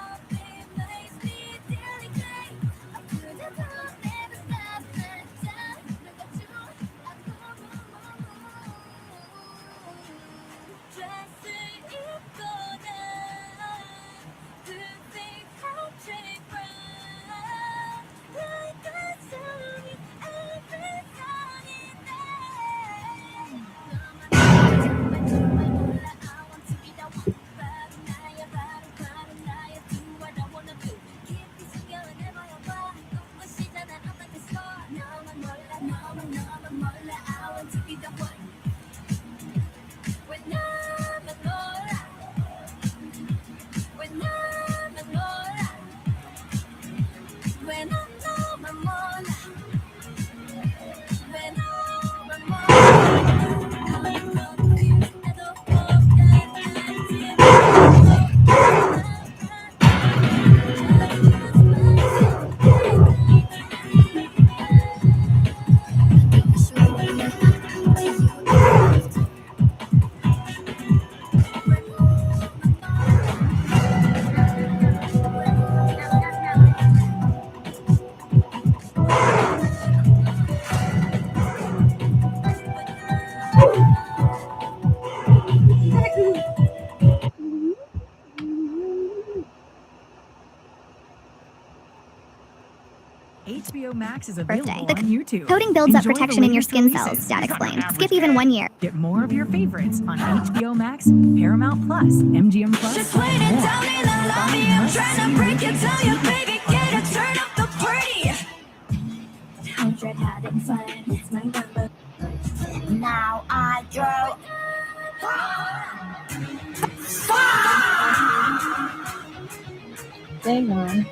HBO Max is available Birthday. on YouTube. Coating builds up Enjoy the protection in your latest skin releases. cells, Dad explained. Average Skip even Cat. 1 year. Get more of your favorites on HBO Max, Paramount Plus, MGM Plus, Just and wait and more. tell me the lobby. I'm trying to break it, tell you, baby, get it, turn up the party. 100 having fun, it's my number. Now I draw. Dang on.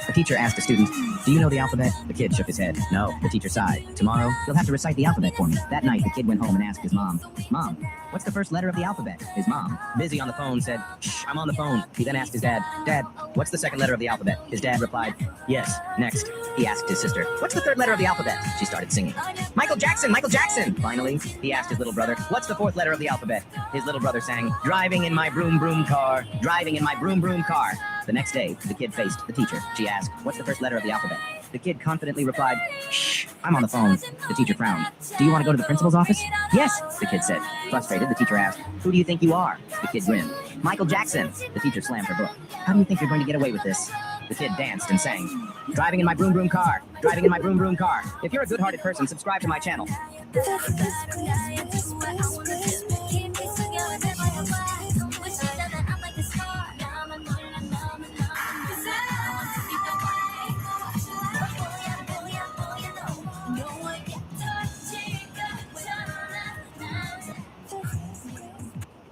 A teacher asked a student, "Do you know the alphabet?" The kid shook his head. No. The teacher sighed. "Tomorrow, you'll have to recite the alphabet for me." That night, the kid went home and asked his mom, "Mom, what's the first letter of the alphabet?" His mom, busy on the phone, said, "Shh, I'm on the phone." He then asked his dad, "Dad, what's the second letter of the alphabet?" His dad replied, "Yes, next." He asked his sister, "What's the third letter of the alphabet?" She started singing. "Michael Jackson, Michael Jackson!" Finally, he asked his little brother, "What's the fourth letter of the alphabet?" His little brother sang, "Driving in my broom broom car, driving in my broom broom car." The next day, the kid faced the teacher. She asked, "What's the first letter of the alphabet?" The kid confidently replied, "Shh, I'm on the phone." The teacher frowned. "Do you want to go to the principal's office?" "Yes," the kid said. Frustrated, the teacher asked, "Who do you think you are?" The kid grinned. "Michael Jackson." The teacher slammed her book. "How do you think you're going to get away with this?" The kid danced and sang, "Driving in my broom broom car, driving in my broom broom car." If you're a good-hearted person, subscribe to my channel.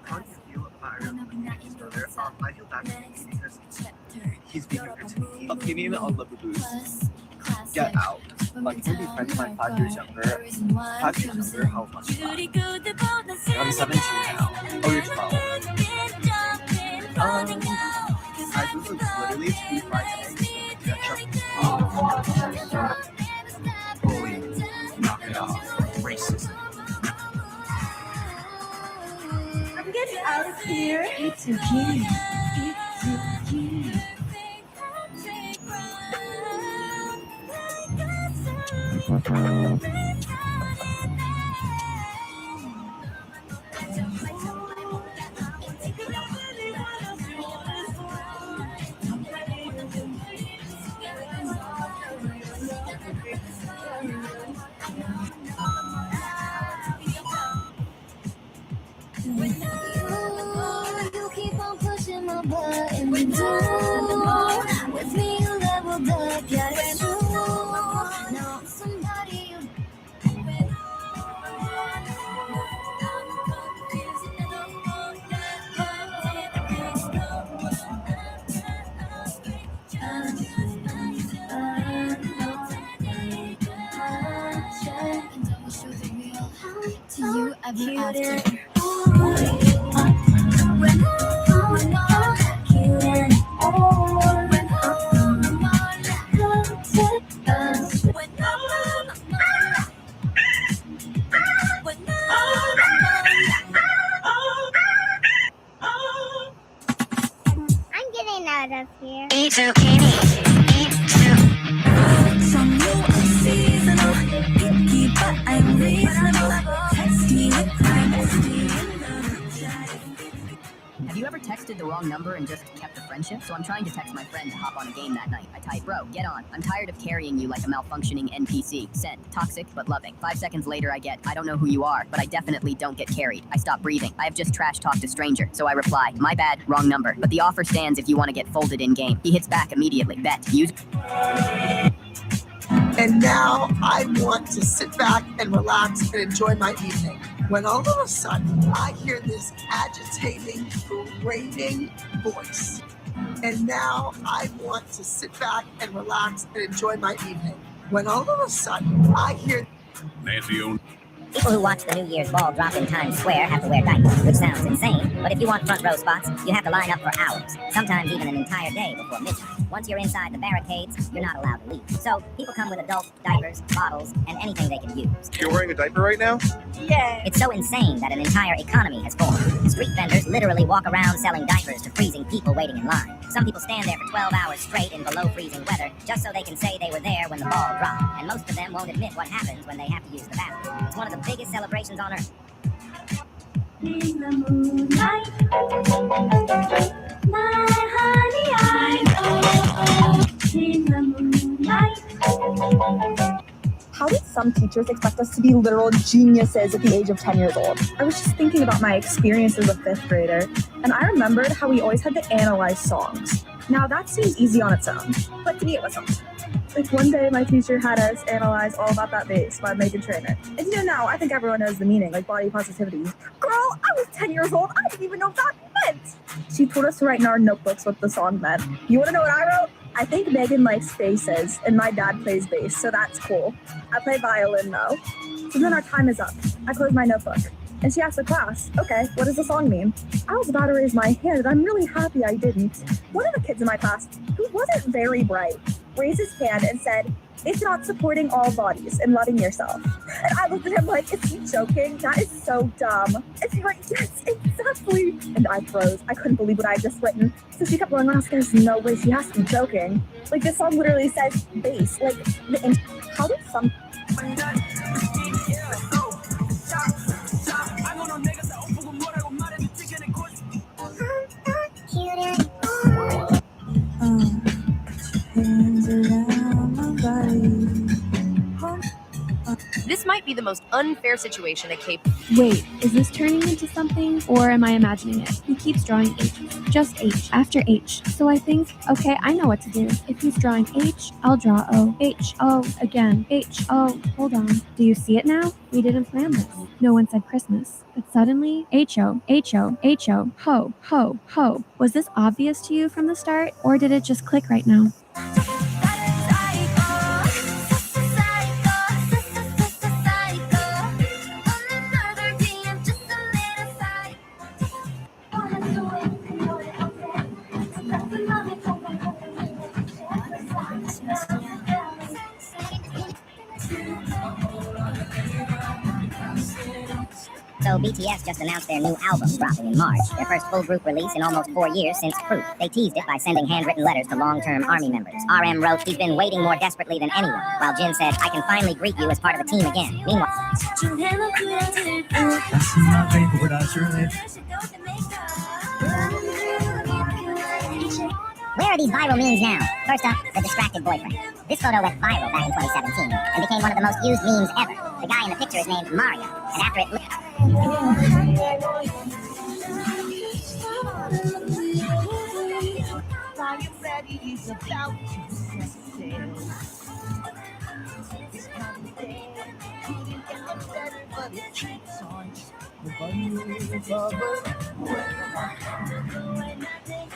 How do you feel about his brother? I feel bad for him because he's being a to me. Okay, maybe I'll love the boost. Get out. Like, you're friends by 5 years younger. 5 years younger, how much? I'm 17 now. Oh, you're 12. Oh, Bullying, knock it off. Racism. I'm getting out of here. It's okay. It's okay. You keep on pushing my button. With me, you leveled up. Yeah, it's true. No, somebody you. Do you ever ask I'm getting out of here. Eat zucchini. Eat zucchini. Some new seasonal. Picky, but I'm reasonable. Tasty with my bestie. Have you ever texted the wrong number and just kept the friendship? So I'm trying to text my friend to hop on a game that night. I type, bro, get on. I'm tired of carrying you like a malfunctioning NPC. Send. Toxic, but loving. 5 seconds later, I get, I don't know who you are, but I definitely don't get carried. I stop breathing. I have just trash talked a stranger. So I reply, my bad, wrong number. But the offer stands if you want to get folded in game. He hits back immediately. Bet. Use. And now I want to sit back and relax and enjoy my evening. When all of a sudden I hear this agitating, grating voice. And now I want to sit back and relax and enjoy my evening. When all of a sudden I hear Nancy on. People who watch the New Year's ball drop in Times Square have to wear diapers, which sounds insane, but if you want front row spots, you have to line up for hours, sometimes even an entire day before midnight. Once you're inside the barricades, you're not allowed to leave. So people come with adult diapers, bottles, and anything they can use. You're wearing a diaper right now? Yeah. It's so insane that an entire economy has formed. Street vendors literally walk around selling diapers to freezing people waiting in line. Some people stand there for 12 hours straight in below freezing weather just so they can say they were there when the ball dropped. And most of them won't admit what happens when they have to use the bathroom. It's one of the biggest celebrations on earth. In the moonlight, my honey, I know. In the moonlight. How did some teachers expect us to be literal geniuses at the age of 10 years old? I was just thinking about my experience as a 5th grader, and I remembered how we always had to analyze songs. Now that seems easy on its own, but to me it wasn't. Like one day my teacher had us analyze All About That Bass by Meghan Trainor. And you know now, I think everyone knows the meaning, like body positivity. Girl, I was 10 years old, I didn't even know what that meant! She told us to write in our notebooks what the song meant. You wanna know what I wrote? I think Megan likes basses, and my dad plays bass, so that's cool. I play violin though. So then our time is up. I close my notebook. And she asked the class, okay, what does the song mean? I was about to raise my hand, and I'm really happy I didn't. One of the kids in my class, who wasn't very bright, raised his hand and said, it's not supporting all bodies and loving yourself. And I looked at him like, is he joking? That is so dumb. And she went, yes, exactly. And I froze. I couldn't believe what I had just written. So she kept going, there's no way she has to be joking. Like, this song literally says bass. Like, how did some... This might be the most unfair situation at Cape. Wait, is this turning into something, or am I imagining it? He keeps drawing H, just H, after H. So I think, okay, I know what to do. If he's drawing H, I'll draw O. H, O, again, H, O, hold on. Do you see it now? We didn't plan this. No one said Christmas. But suddenly, H-O, H-O, H-O, ho, ho, ho. Was this obvious to you from the start, or did it just click right now? BTS just announced their new album dropping in March, their first full group release in almost 4 years since Proof. They teased it by sending handwritten letters to long-term ARMY members. RM wrote, "He's been waiting more desperately than anyone," while Jin said, "I can finally greet you as part of the team again." Meanwhile, where are these viral memes now? First up, the distracted boyfriend. This photo went viral back in 2017 and became one of the most used memes ever. The guy in the picture is named Mario, and after it...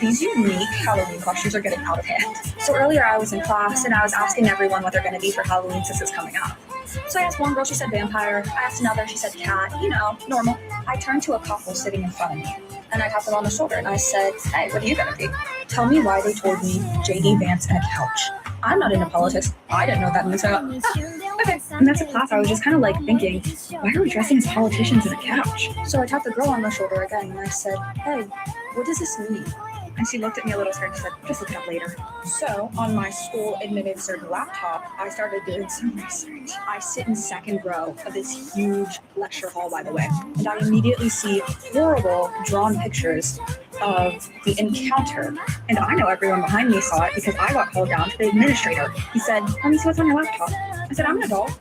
These unique Halloween costumes are getting out of hand. So earlier I was in class and I was asking everyone what they're going to be for Halloween since it's coming up. So I asked one girl, she said vampire. I asked another, she said cat. You know, normal. I turned to a couple sitting in front of me and I tapped them on the shoulder and I said, "Hey, what are you going to be?" Tell me why they told me JD Vance and a couch. I'm not into politics. I didn't know that until okay. And that's a class I was just kind of like thinking, why are we dressing as politicians in a couch? So I tapped the girl on the shoulder again and I said, "Hey, what does this mean?" And she looked at me a little scared and said, "Just look it up later." So on my school administered laptop, I started doing some research. I sit in second row of this huge lecture hall, by the way, and I immediately see horrible drawn pictures of the encounter. And I know everyone behind me saw it because I got called down to the administrator. He said, "Let me see what's on your laptop." I said, "I'm an adult.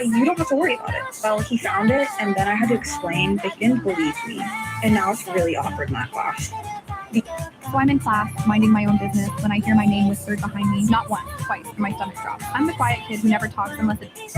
You don't have to worry about it." Well, he found it, and then I had to explain that he didn't believe me. And now it's really awkward in that class. So I'm in class, minding my own business, when I hear my name whispered behind me, not once, twice, and my stomach drops. I'm the quiet kid who never talks unless it's...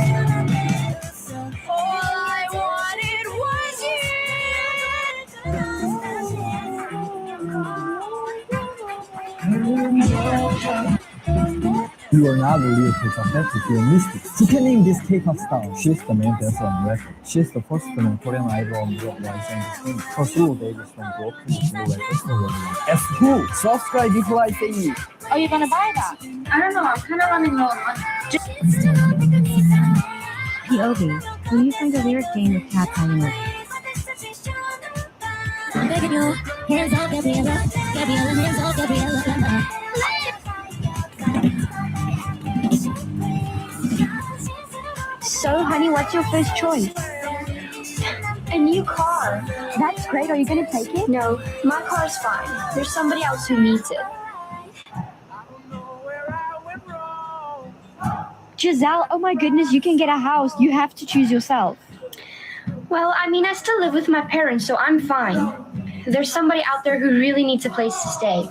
You are not a real K-pop if you're a mystic. You can name this K-pop star. She's the main dancer on MERET. She's the first known Korean idol on Europe rising the scene. Her solo days from Brookhaven to like personal level. As who? Subscribe before I say you. Are you gonna buy that? I don't know, I'm kind of running low on... POV, will you find a lyric game with cats hanging with? Hands off Gabriella, Gabriella, hands off Gabriella. So, honey, what's your first choice? A new car. That's great. Are you gonna take it? No, my car's fine. There's somebody else who needs it. Giselle, oh my goodness, you can get a house. You have to choose yourself. Well, I mean, I still live with my parents, so I'm fine. There's somebody out there who really needs a place to stay.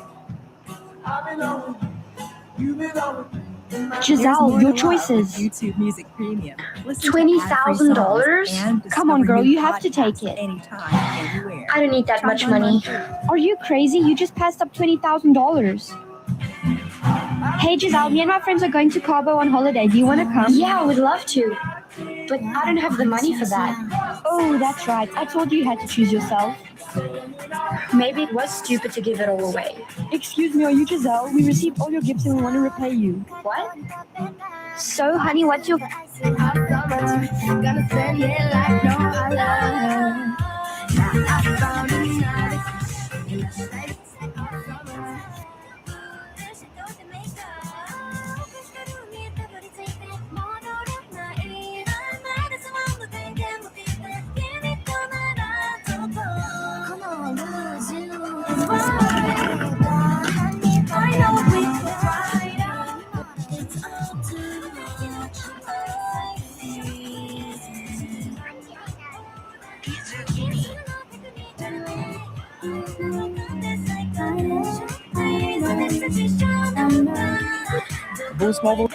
Giselle, your choices. YouTube Music Premium. $20,000? Come on, girl, you have to take it. I don't need that much money. Are you crazy? You just passed up $20,000. Hey, Giselle, me and my friends are going to Cabo on holiday. Do you want to come? Yeah, I would love to. But I don't have the money for that. Oh, that's right. I told you had to choose yourself. Maybe it was stupid to give it all away. Excuse me, are you Giselle? We received all your gifts and we want to repay you. What? So, honey, what's your... Boost Mobile.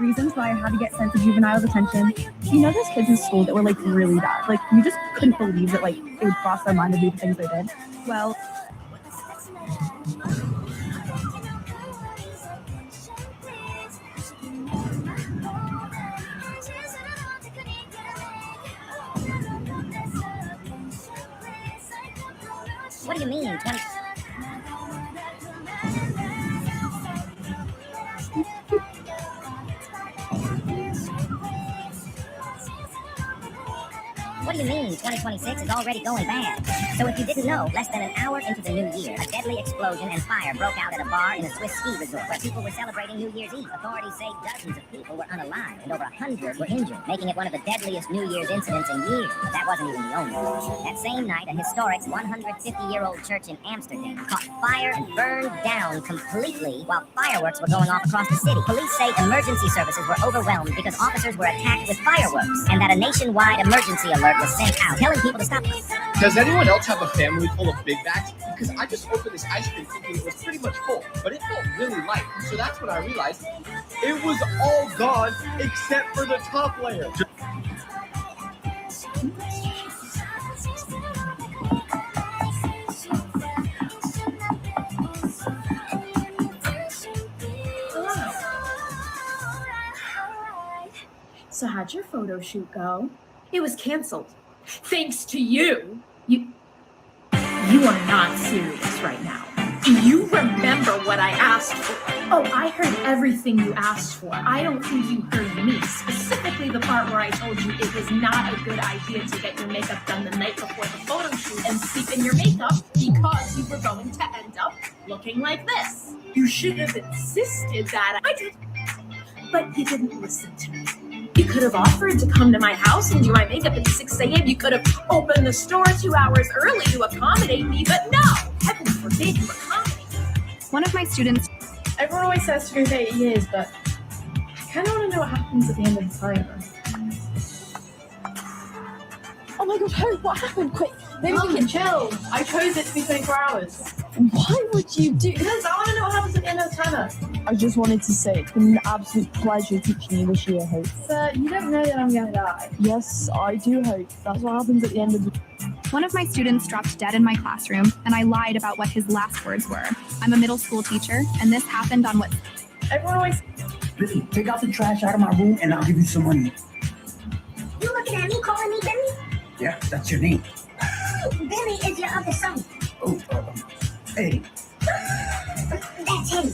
Reasons why I had to get sent to juvenile detention. You know those kids in school that were like really bad? Like you just couldn't believe that like it would cross their mind to do the things they did. Well, What do you mean, 20? What do you mean, 2026 is already going bad? So if you didn't know, less than an hour into the new year, a deadly explosion and fire broke out at a bar in a Swiss ski resort where people were celebrating New Year's Eve. Authorities say dozens of people were unalive and over 100 were injured, making it one of the deadliest New Year's incidents in years. But that wasn't even the only one. That same night, a historic 150-year-old church in Amsterdam caught fire and burned down completely while fireworks were going off across the city. Police say emergency services were overwhelmed because officers were attacked with fireworks and that a nationwide emergency alert was sent out, telling people to stop. Does anyone else have a family full of big bags? Because I just opened this ice cream thinking it was pretty much full, but it felt really light. So that's when I realized it was all gone except for the top layer. So how'd your photo shoot go? It was canceled. Thanks to you. You are not serious right now. Do you remember what I asked for? Oh, I heard everything you asked for. I don't think you heard me. Specifically the part where I told you it was not a good idea to get your makeup done the night before the photo shoot and sleep in your makeup because you were going to end up looking like this. You should have insisted that I did. But you didn't listen to me. You could have offered to come to my house and do my makeup at 6 a.m. You could have opened the store 2 hours early to accommodate me, but no! Heaven forbid you accommodate me. One of my students... Everyone always says to do 8 years, but I kind of want to know what happens at the end of the time. oh my god, Harry, what happened? Quick, maybe we can chill. I chose it to be 24 hours. Why would you do? Because I want to know what happens at the end of the timer. I just wanted to say it's been an absolute pleasure teaching you this year, Hope. Sir, you don't know that I'm going to die. Yes, I do, Hope. That's what happens at the end of the... One of my students dropped dead in my classroom, and I lied about what his last words were. I'm a middle school teacher, and this happened on what... Everyone always... Listen, take out the trash out of my room, and I'll give you some money. You looking at me, calling me Billy? Yeah, that's your name. Billy is your other son. Oh, Eddie. That's him.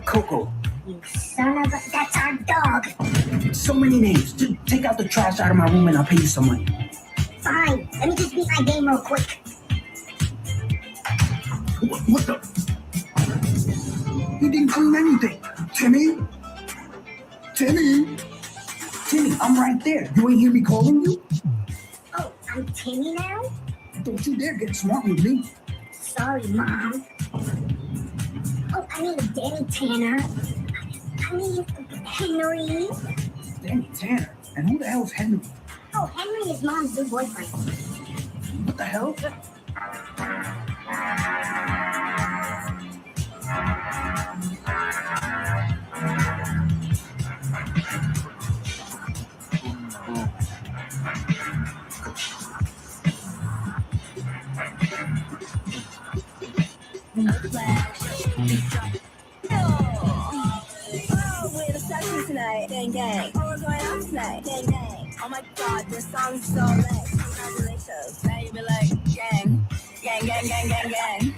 Coco. You son of a... That's our dog. So many names. Just take out the trash out of my room, and I'll pay you some money. Fine. Let me just beat my game real quick. What the? You didn't clean anything. Timmy? Timmy, I'm right there. You ain't hear me calling you? Oh, I'm Timmy now? Don't you dare get smart with me. Sorry, Mom. Oh, I mean Danny Tanner. I mean Henry. Danny Tanner? And who the hell's Henry? Oh, Henry is Mom's new boyfriend. What the hell? Tonight, gang gang. Oh, what's going on tonight? Gang gang. Oh my god, this song's so lit. Congratulations. Now you be like, gang. Gang, gang, gang, gang, gang.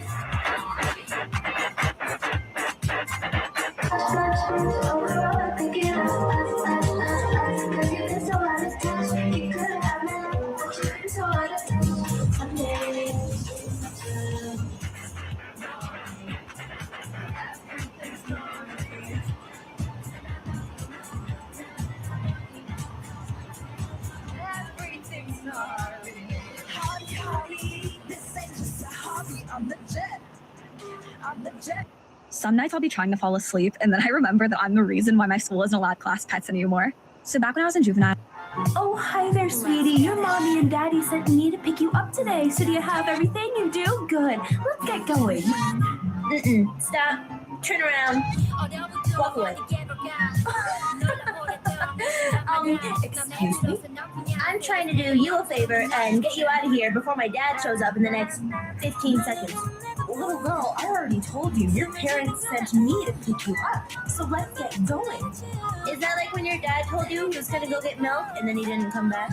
Some nights I'll be trying to fall asleep, and then I remember that I'm the reason why my school isn't allowed class pets anymore. So back when I was in juvenile... Oh, hi there, sweetie. Your mommy and daddy sent me to pick you up today. So do you have everything? You do? Good. Let's get going. Stop. turn around, walk away. Excuse me? I'm trying to do you a favor and get you out of here before my dad shows up in the next 15 seconds. Little girl, I already told you, your parents sent me to pick you up, so let's get going. Is that like when your dad told you he was gonna go get milk and then he didn't come back?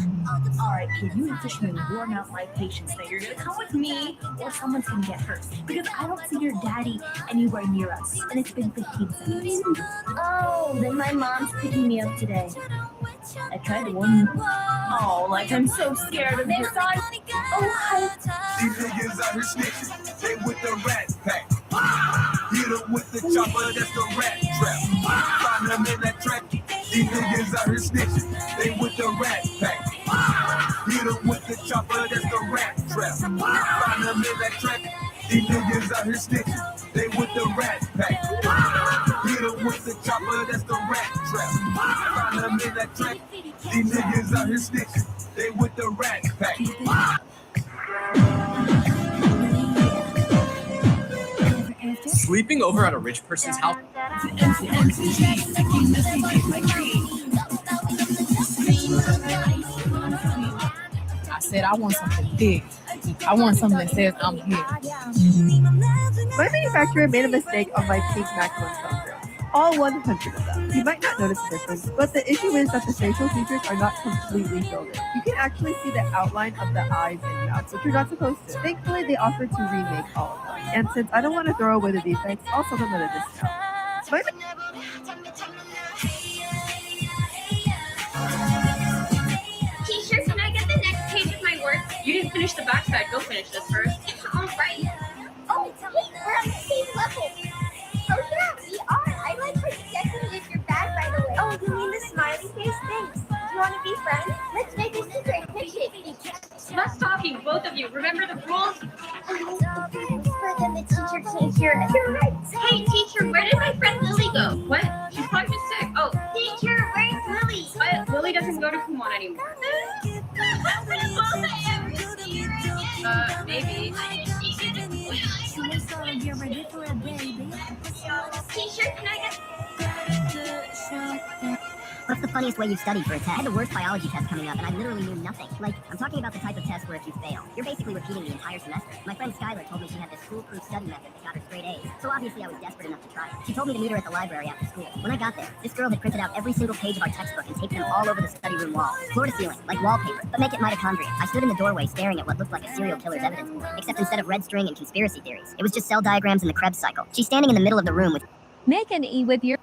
All right, kid, you officially worn out my patience now. You're gonna come with me or someone's gonna get hurt because I don't see your daddy anywhere near us, and it's been 15 seconds. Oh, then my mom's picking me up today. I tried to warn you. Oh, like I'm so scared of this. Oh, hi. These niggas out here snitching, they with the rat pack. Hit them with the chopper, that's the rat trap. Find them in that trap. These niggas out here snitching, they with the rat pack. Hit them with the chopper, that's the rat trap. Find them in that trap. These niggas out here snitching, they with the rat pack. Hit them with the chopper, that's the rat trap. Find them in that trap. These niggas out here snitching, they with the rat pack. Sleeping over at a rich person's house. I said I want something big. I want something that says I'm here. My manufacturer made a mistake on my pink macaron filter. All 100 of them. You might not notice the difference, but the issue is that the facial features are not completely filled in. You can actually see the outline of the eyes and mouth, which you're not supposed to. Thankfully, they offered to remake all of them. And since I don't want to throw away the defects, I'll sell them at a discount. Teacher, can I get the next page of my work? You didn't finish the backside. Go finish this first. All right. Oh, wait, we're on the same level. Oh, yeah, we are. I like how you decorated your bag right away. Oh, you mean the smiley face? Thanks. Do you want to be friends? Let's make a secret picture. Less talking, both of you. Remember the rules? For them, the teacher can't hear us. You're right. Hey, teacher, where did my friend Lily go? What? She's probably just sick. Oh, teacher, where's Lily? What? Lily doesn't go to Kumon anymore. Maybe. Teacher, can I get... What's the funniest way you've studied for a test? I had the worst biology test coming up, and I literally knew nothing. Like, I'm talking about the type of test where if you fail, you're basically repeating the entire semester. My friend Skylar told me she had this foolproof study method that got her straight A's, so obviously I was desperate enough to try it. She told me to meet her at the library after school. When I got there, this girl had printed out every single page of our textbook and taped them all over the study room walls, floor to ceiling, like wallpaper, but make it mitochondria. I stood in the doorway staring at what looked like a serial killer's evidence board, except instead of red string and conspiracy theories, it was just cell diagrams and the Krebs cycle. She's standing in the middle of the room with... Make an E with your...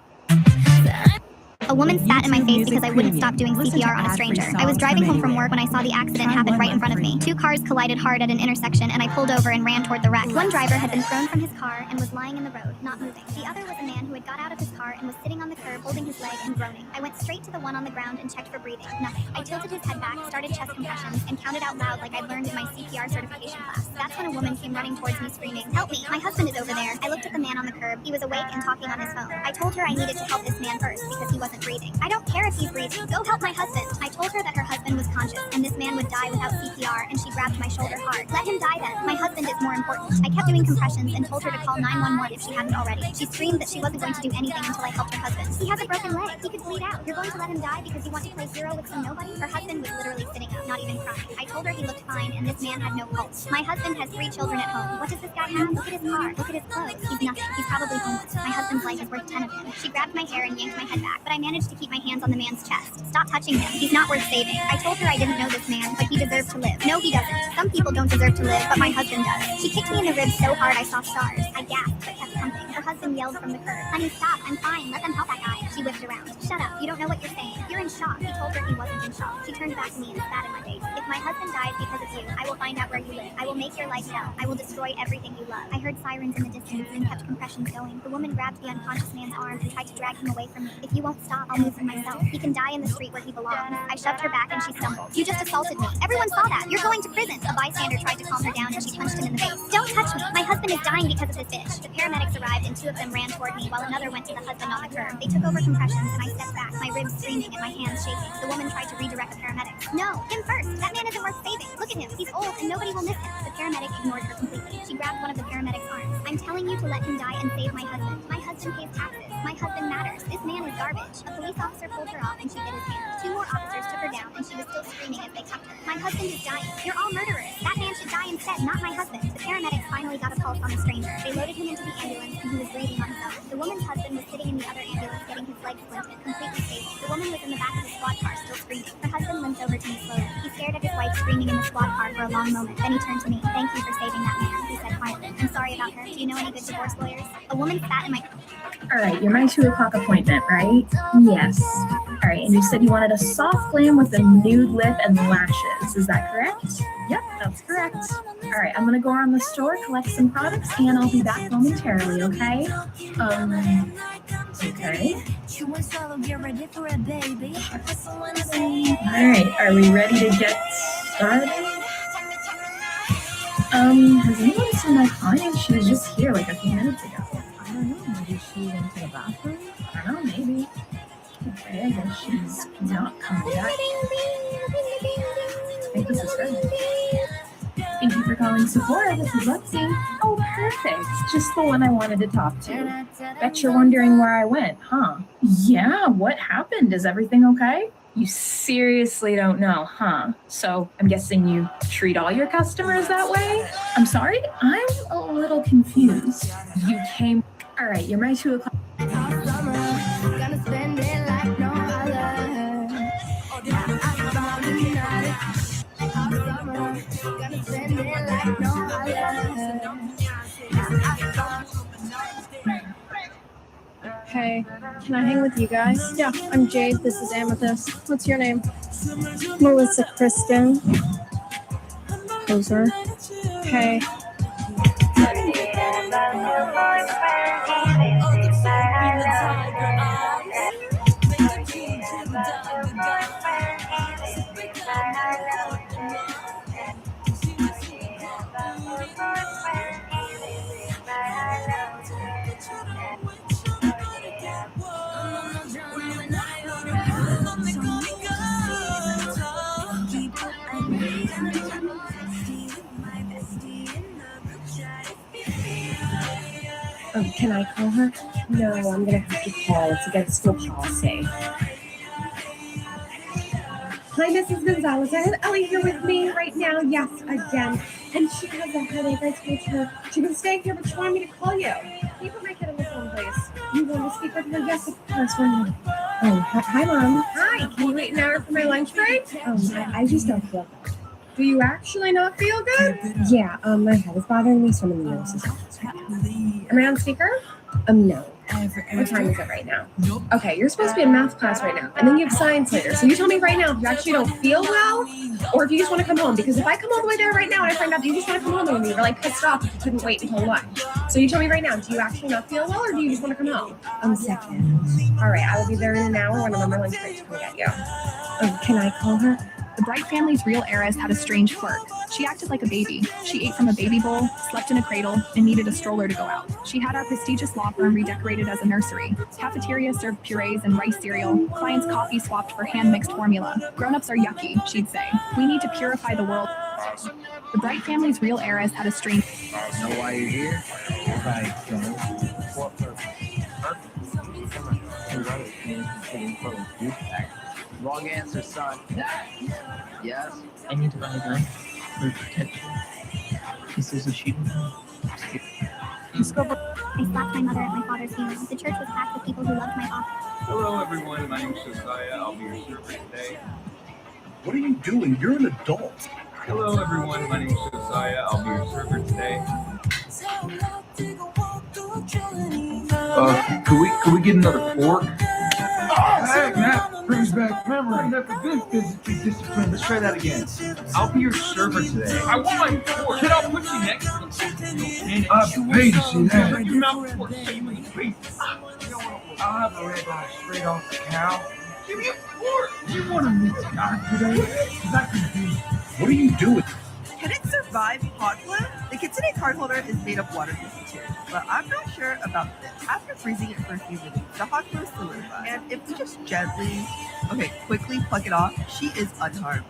A woman spat in my face because I wouldn't stop doing CPR on a stranger. I was driving home from work when I saw the accident happen right in front of me. Two cars collided hard at an intersection and I pulled over and ran toward the wreck. One driver had been thrown from his car and was lying in the road, not moving. The other was a man who had got out of his car and was sitting on the curb holding his leg and groaning. I went straight to the one on the ground and checked for breathing. Nothing. I tilted his head back, started chest compressions, and counted out loud like I'd learned in my CPR certification class. That's when a woman came running towards me screaming, "Help me, my husband is over there." I looked at the man on the curb. He was awake and talking on his phone. I told her I needed to help this man first because he wasn't breathing. I don't care if he's breathing. Go help my husband. I told her that her husband was conscious and this man would die without CPR, and she grabbed my shoulder hard. Let him die then. My husband is more important. I kept doing compressions and told her to call 911 if she hadn't already. She screamed that she wasn't going to do anything until I helped her husband. He has a broken leg. He could bleed out. You're going to let him die because you want to play hero with some nobody? Her husband was literally sitting up, not even crying. I told her he looked fine and this man had no pulse. My husband has 3 children at home. What does this guy have? Look at his car. Look at his clothes. He's nothing. He's probably homeless. My husband's life is worth 10 of him. She grabbed my hair and yanked my head back, but I managed to keep my hands on the man's chest. Stop touching him. He's not worth saving. I told her I didn't know this man, but he deserved to live. No, he doesn't. Some people don't deserve to live, but my husband does. She kicked me in the ribs so hard I saw stars. I gasped, but kept pumping. Her husband yelled from the curb, "Honey, stop. I'm fine. Let them help that guy." She whipped around. "Shut up. You don't know what you're saying. You're in shock." He told her he wasn't in shock. She turned back to me and spat in my face. "If my husband dies because of you, I will find out where you live. I will make your life hell. I will destroy everything you love." I heard sirens in the distance and kept compressions going. The woman grabbed the unconscious man's arm and tried to drag him away from me. "If you won't stop, I'll move him myself. He can die in the street where he belongs." I shoved her back and she stumbled. "You just assaulted me. Everyone saw that. You're going to prison." A bystander tried to calm her down and she punched him in the face. "Don't touch me. My husband is dying because of this bitch." The paramedics arrived and 2 of them ran toward me while another went to the husband on the curb. They took over compressions and I stepped back, my ribs screaming and my hands shaking. The woman tried to redirect the paramedics. "No, him first. That man isn't worth saving. Look at him. He's old and nobody will miss him." The paramedic ignored her completely. She grabbed one of the paramedics' arms. "I'm telling you to let him die and save my husband. My husband husband pays taxes. My husband matters. This man is garbage. A police officer pulled her off and she bit his hand. 2 more officers took her down and she was still screaming as they cuffed her. My husband is dying. You're all murderers. That man should die instead, not my husband. The paramedics finally got a pulse on the stranger. They loaded him into the ambulance and he was breathing on his own. The woman's husband was sitting in the other ambulance getting his legs splinted, completely stable. The woman was in the back of the squad car still screaming. Her husband limped over to me slowly. He stared at his wife screaming in the squad car for a long moment. Then he turned to me. Thank you for saving that man, he said quietly. I'm sorry about her. Do you know any good divorce lawyers? A woman sat in my... All right, you're my 2 o'clock appointment, right? Yes. All right, and you said you wanted a soft glam with a nude lip and lashes. Is that correct? Yep, that's correct. All right, I'm gonna go around the store, collect some products, and I'll be back momentarily, okay? Okay. All right, are we ready to get started? Has anyone seen my client? She was just here like a few minutes ago. I don't know, maybe she went to the bathroom? I don't know, maybe. Okay, I guess she's not coming back. I think this is her. Thank you for calling Sephora. This is Lexi. Oh, perfect. Just the one I wanted to talk to. Bet you're wondering where I went, huh? Yeah, what happened? Is everything okay? You seriously don't know, huh? So I'm guessing you treat all your customers that way? I'm sorry? I'm a little confused. You came... All right, you're my 2 o'clock... Hey, can I hang with you guys? Yeah, I'm Jade. This is Amethyst. What's your name? Melissa Kristen. Poser. Hey. Can I call her? No, I'm gonna have to call. It's against school policy. Hi, Mrs. Gonzalez. I have Ellie here with me right now. Yes, again. And she has a headache. I told her she was staying here, but she wanted me to call you. Can you put my kid on the phone, please? You want to speak with her? Yes, of course. Oh, hi, Mom. Hi. Can you wait an hour for my lunch break? I just don't feel good. Do you actually not feel good? Yeah, my head is bothering me, so I'm in the nurse's office right now. Am I on speaker? No. What time is it right now? Okay, you're supposed to be in math class right now, and then you have science later. So you tell me right now if you actually don't feel well, or if you just want to come home. Because if I come all the way there right now and I find out that you just want to come home with me, you're like pissed off if you couldn't wait until lunch. So you tell me right now, do you actually not feel well, or do you just want to come home? I'm second. All right, I will be there in an hour when I'm on my lunch break to come get you. Can I call her? The Bright family's real heiress had a strange quirk. She acted like a baby. She ate from a baby bowl, slept in a cradle, and needed a stroller to go out. She had our prestigious law firm redecorated as a nursery. Cafeteria served purees and rice cereal. Clients' coffee swapped for hand-mixed formula. Grown-ups are yucky, she'd say. We need to purify the world. The Bright family's real heiress had a strange... Know why you're here? Right, so what purpose? Wrong answer, son. Yes. I need to buy a gun for protection. This is a shooting. Discover. I slapped my mother at my father's funeral. The church was packed with people who loved my father. Hello, everyone. My name is Josiah. I'll be your server today. What are you doing? You're an adult. Hello, everyone. My name is Josiah. I'll be your server today. Could we get another fork? Hey, Matt, brings back memory. Never been physically disciplined. Let's try that again. I'll be your server today. I want my fork. Kid, I'll put you next to me. I paid to see that. Your mouth fork. I'll have a red eye straight off the cow. Give me a fork. You want to meet God today? That could be. What are you doing? Can it survive hot glue? The KitchenAid card holder is made of water-based material, but I'm not sure about this. After freezing it for a few minutes, the hot glue solidifies. And if we just quickly pluck it off, she is unharmed.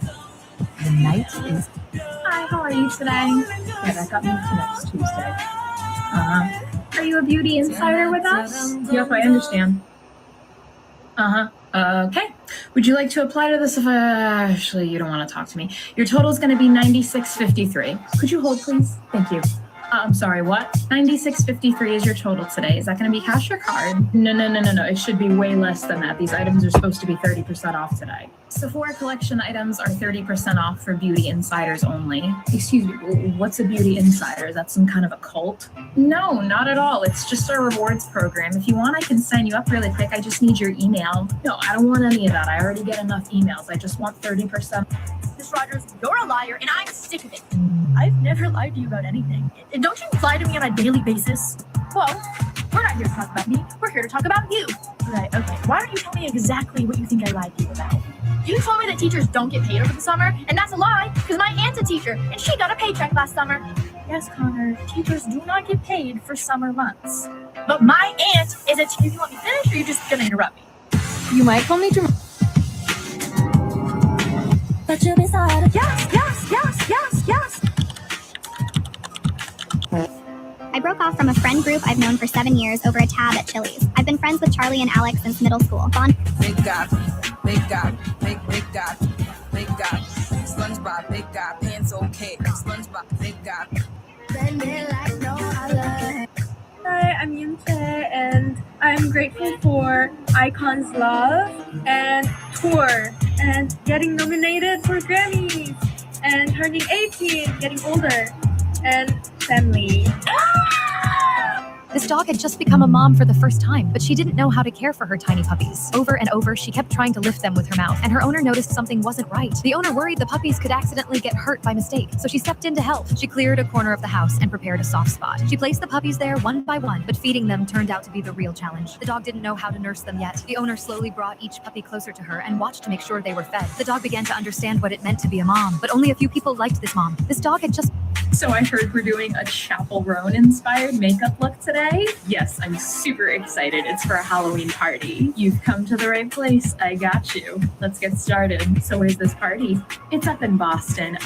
The night is... Hi, how are you today? Yeah, that got moved to next Tuesday. Are you a beauty insider with us? Yep, I understand. Okay. Would you like to apply to this? Actually, you don't want to talk to me. Your total is going to be 96.53. Could you hold, please? Thank you. I'm sorry, what? 96.53 is your total today. Is that going to be cash or card? No. It should be way less than that. These items are supposed to be 30% off today. Sephora collection items are 30% off for beauty insiders only. Excuse me, what's a beauty insider? Is that some kind of a cult? No, not at all. It's just a rewards program. If you want, I can sign you up really quick. I just need your email. No, I don't want any of that. I already get enough emails. I just want 30%. Miss Rogers, you're a liar, and I'm sick of it. I've never lied to you about anything. And don't you lie to me on a daily basis? Well, we're not here to talk about me. We're here to talk about you. Right, okay. Why don't you tell me exactly what you think I lied to you about? You told me that teachers don't get paid over the summer, and that's a lie, because my aunt's a teacher, and she got a paycheck last summer. Yes, Connor, teachers do not get paid for summer months. But my aunt is a teacher. You want me to finish, or are you just gonna interrupt me? You might call me Jamal. But you'll be sorry. Yes. I broke off from a friend group I've known for 7 years over a tab at Chili's. I've been friends with Charlie and Alex since middle school. Big God, SpongeBob, big God, pants okay, SpongeBob, big God. Hi, I'm Yuntae, and I'm grateful for Icon's love and tour and getting nominated for Grammys and turning 18, getting older, and family. This dog had just become a mom for the first time, but she didn't know how to care for her tiny puppies. Over and over, she kept trying to lift them with her mouth, and her owner noticed something wasn't right. The owner worried the puppies could accidentally get hurt by mistake, so she stepped in to help. She cleared a corner of the house and prepared a soft spot. She placed the puppies there one by one, but feeding them turned out to be the real challenge. The dog didn't know how to nurse them yet. The owner slowly brought each puppy closer to her and watched to make sure they were fed. The dog began to understand what it meant to be a mom, but only a few people liked this mom. This dog had just... So I heard we're doing a Chapel Roan inspired makeup look today. Yes, I'm super excited. It's for a Halloween party. You've come to the right place. I got you. Let's get started. So where's this party? It's up in Boston.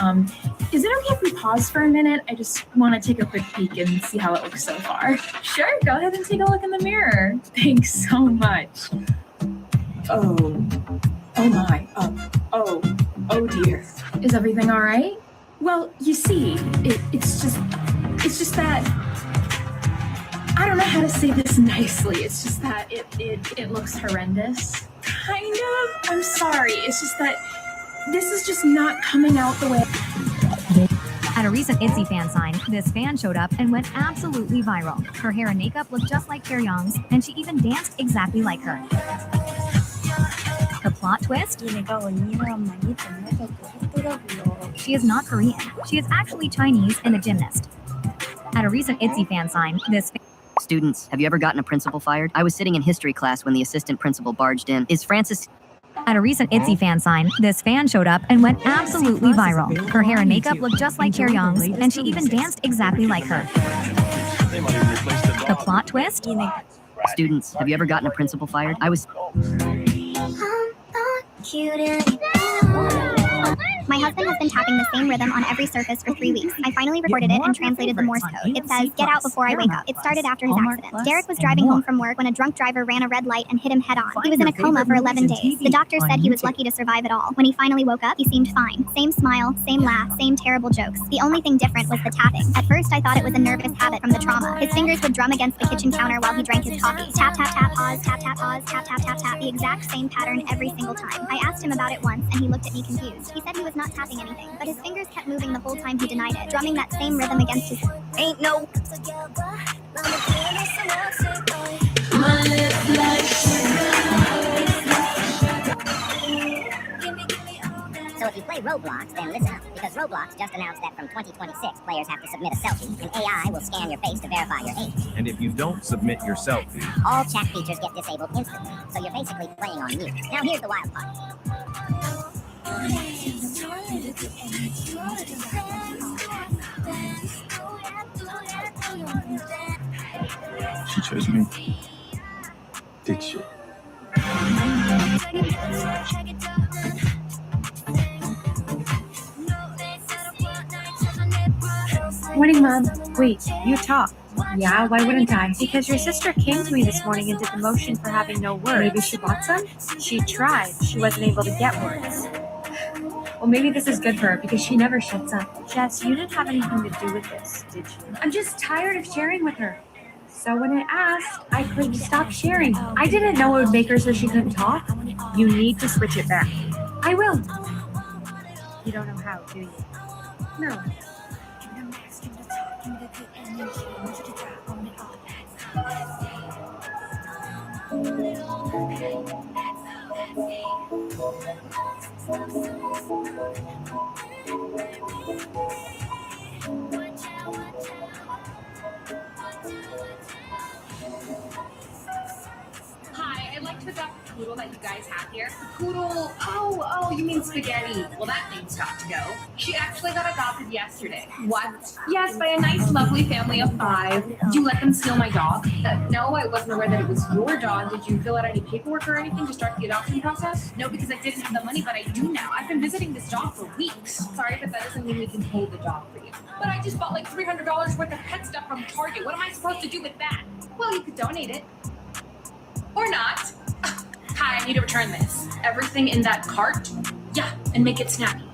Is it okay if we pause for a minute? I just want to take a quick peek and see how it looks so far. Sure, go ahead and take a look in the mirror. Thanks so much. Oh my. Oh dear. Is everything all right? Well, you see, it's just that, I don't know how to say this nicely. It's just that it looks horrendous. Kind of. I'm sorry. It's just that this is just not coming out the way. At a recent ITZY fan sign, this fan showed up and went absolutely viral. Her hair and makeup looked just like Taeyong's, and she even danced exactly like her. The plot twist? She is not Korean. She is actually Chinese and a gymnast. At a recent ITZY fan sign, this... Students, have you ever gotten a principal fired? I was sitting in history class when the assistant principal barged in. Is Francis... At a recent ITZY fan sign, this fan showed up and went absolutely viral. Her hair and makeup looked just like Taeyong's, and she even danced exactly like her. The plot twist? Students, have you ever gotten a principal fired? I was... My husband has been tapping the same rhythm on every surface for 3 weeks. I finally recorded it and translated the Morse code. It says, "Get out before I wake up." It started after his accident. Derek was driving home from work when a drunk driver ran a red light and hit him head on. He was in a coma for 11 days. The doctor said he was lucky to survive it all. When he finally woke up, he seemed fine. Same smile, same laugh, same terrible jokes. The only thing different was the tapping. At first, I thought it was a nervous habit from the trauma. His fingers would drum against the kitchen counter while he drank his coffee. Tap, tap, tap, pause, tap, tap, pause, tap, tap, tap, tap. The exact same pattern every single time. I asked him about it once, and he looked at me confused. He said he was not tapping anything, but his fingers kept moving the whole time he denied it, drumming that same rhythm against his... Ain't no... So if you play Roblox, then listen up, because Roblox just announced that from 2026, players have to submit a selfie, and AI will scan your face to verify your age. And if you don't submit your selfie, all chat features get disabled instantly, so you're basically playing on mute. Now here's the wild part. she chose me. Did she? Morning, Mom. Wait, you talk. Yeah, why wouldn't I? Because your sister came to me this morning and did the motion for having no words. Maybe she bought some? She tried. She wasn't able to get words. Well, maybe this is good for her because she never shuts up. Jess, you didn't have anything to do with this, did you? I'm just tired of sharing with her. So when I asked, I couldn't stop sharing. I didn't know it would make her so she couldn't talk. You need to switch it back. I will. You don't know how, do you? No. Hi, I'd like to adopt the poodle that you guys have here. The poodle, oh, you mean Spaghetti. Well, that name's got to go. She actually got adopted yesterday. What? Yes, by a nice, lovely family of 5. Did you let them steal my dog? No, I wasn't aware that it was your dog. Did you fill out any paperwork or anything to start the adoption process? No, because I didn't have the money, but I do now. I've been visiting this dog for weeks. Sorry, but that doesn't mean we can hold the dog for you. But I just bought like $300 worth of pet stuff from Target. What am I supposed to do with that? Well, you could donate it. Or not. Hi, I need to return this. Everything in that cart? Yeah, and make it snappy.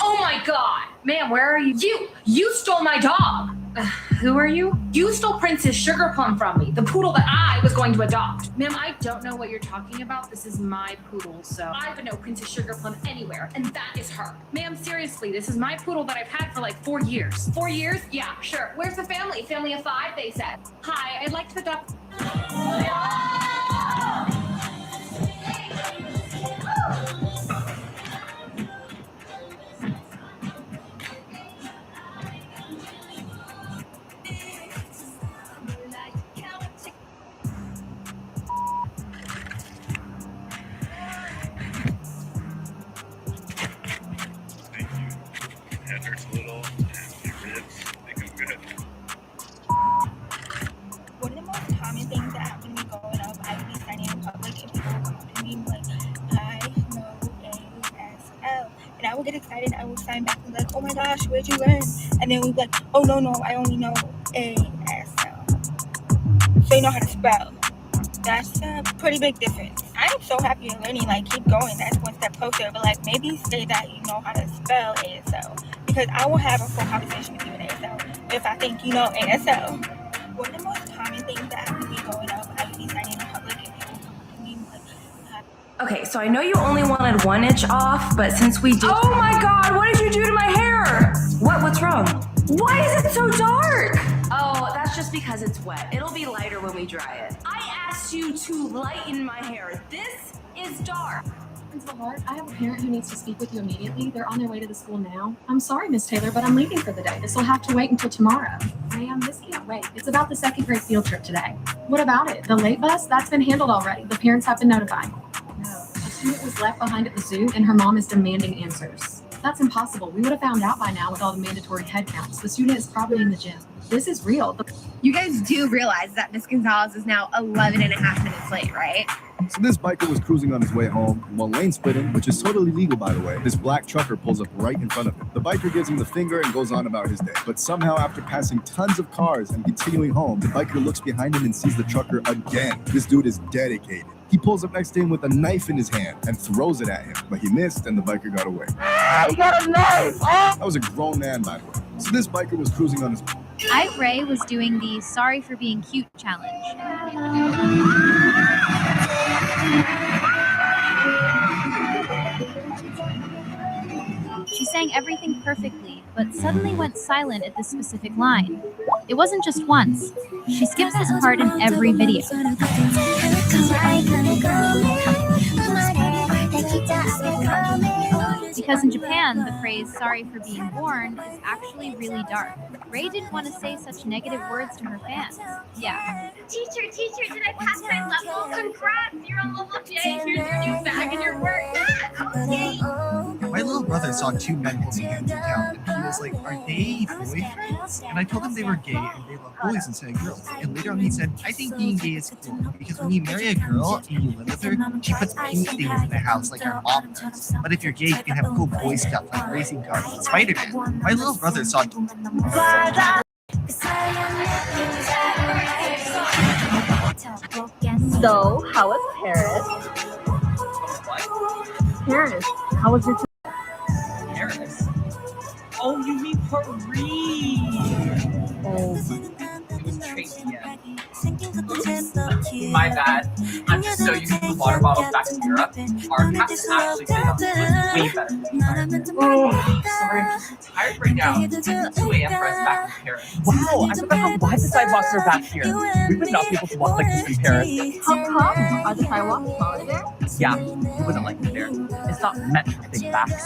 Oh my god! Ma'am, where are you? You stole my dog! Who are you? You stole Princess Sugar Plum from me, the poodle that I was going to adopt. Ma'am, I don't know what you're talking about. This is my poodle, so I haven't no Princess Sugar Plum anywhere, and that is her. Ma'am, seriously, this is my poodle that I've had for like 4 years. 4 years? Yeah, sure. Where's the family? Family of 5, they said. Hi, I'd like to adopt... Head hurts a little, and your ribs, they go good. One of the most common things that happened to me growing up, I would be standing in public and people would come up to me and be like, I know ASL. And I would get excited, I would sign back and be like, oh my gosh, where'd you learn? And then we'd be like, oh no, I only know ASL. So you know how to spell. That's a pretty big difference. I'm so happy you're learning, like keep going, that's one step closer. But like maybe say that you know how to spell ASL. Because I will have a full conversation with you in ASL if I think you know ASL. One of the most common things that happened to me growing up, I would be standing in public and people would come up to me and be like, Okay, so I know you only wanted 1 inch off, but since we did— Oh my god, what did you do to my hair? What's wrong? Why is it so dark? Oh, that's just because it's wet. It'll be lighter when we dry it. I asked you to lighten my hair. This is dark. Principal Hart, I have a parent who needs to speak with you immediately. They're on their way to the school now. I'm sorry, Miss Taylor, but I'm leaving for the day. This will have to wait until tomorrow. Ma'am, this can't wait. It's about the 2nd grade field trip today. What about it? The late bus? That's been handled already. The parents have been notified. No, a student was left behind at the zoo and her mom is demanding answers. That's impossible. We would have found out by now with all the mandatory head counts. The student is probably in the gym. This is real. You guys do realize that Miss Gonzalez is now 11 and a half minutes late, right? So this biker was cruising on his way home, and while lane splitting, which is totally legal by the way, this black trucker pulls up right in front of him. The biker gives him the finger and goes on about his day. But somehow after passing tons of cars and continuing home, the biker looks behind him and sees the trucker again. This dude is dedicated. He pulls up next to him with a knife in his hand and throws it at him, but he missed and the biker got away. He got a knife! That was a grown man, by the way. So this biker was cruising on his... Ray was doing the Sorry for Being Cute challenge. She sang everything perfectly, but suddenly went silent at this specific line. It wasn't just once. She skips this part in every video. Because in Japan, the phrase "sorry for being born" is actually really dark. Ray didn't want to say such negative words to her fans. Yeah. Teacher, did I pass my level? Congrats, you're on level J. Here's your new bag and your work. Okay. My little brother saw 2 men holding hands in town, and he was like, are they boyfriends? And I told him they were gay and they love boys instead of girls. And later on he said, I think being gay is cool, because when you marry a girl and you live with her, she puts pink things in the house like her mom does. But if you're gay, you can have cool boy stuff like racing cars and Spider-Man. My little brother saw... So, how was Paris? Paris, how was your trip? Paris? Oh, you mean Paris? Oh. It was Tracy again. My bad. I'm just so used to the water bottles back in Europe. Our captain actually did was way better. Oh, sorry, I'm just tired right now. It's 2 a.m. for us back in Paris. Wow, I forgot how wide the sidewalks are back here. We would not be able to walk like this in Paris. How come? Are the sidewalks smaller there? Yeah, you wouldn't like it there. It's not meant for big backs.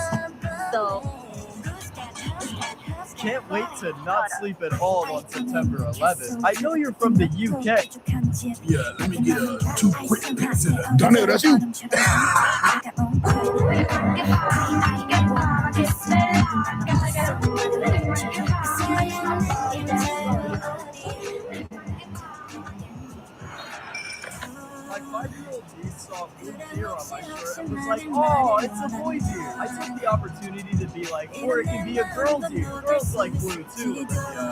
So, can't wait to not sleep at all on September 11th. I know you're from the UK. Yeah, let me get 2 quick pics in it. Donnell, that's you. My 5-year-old niece saw blue deer on my shirt and was like, oh, it's a boy deer. I took the opportunity to be like, or it can be a girl deer. Girls like blue too.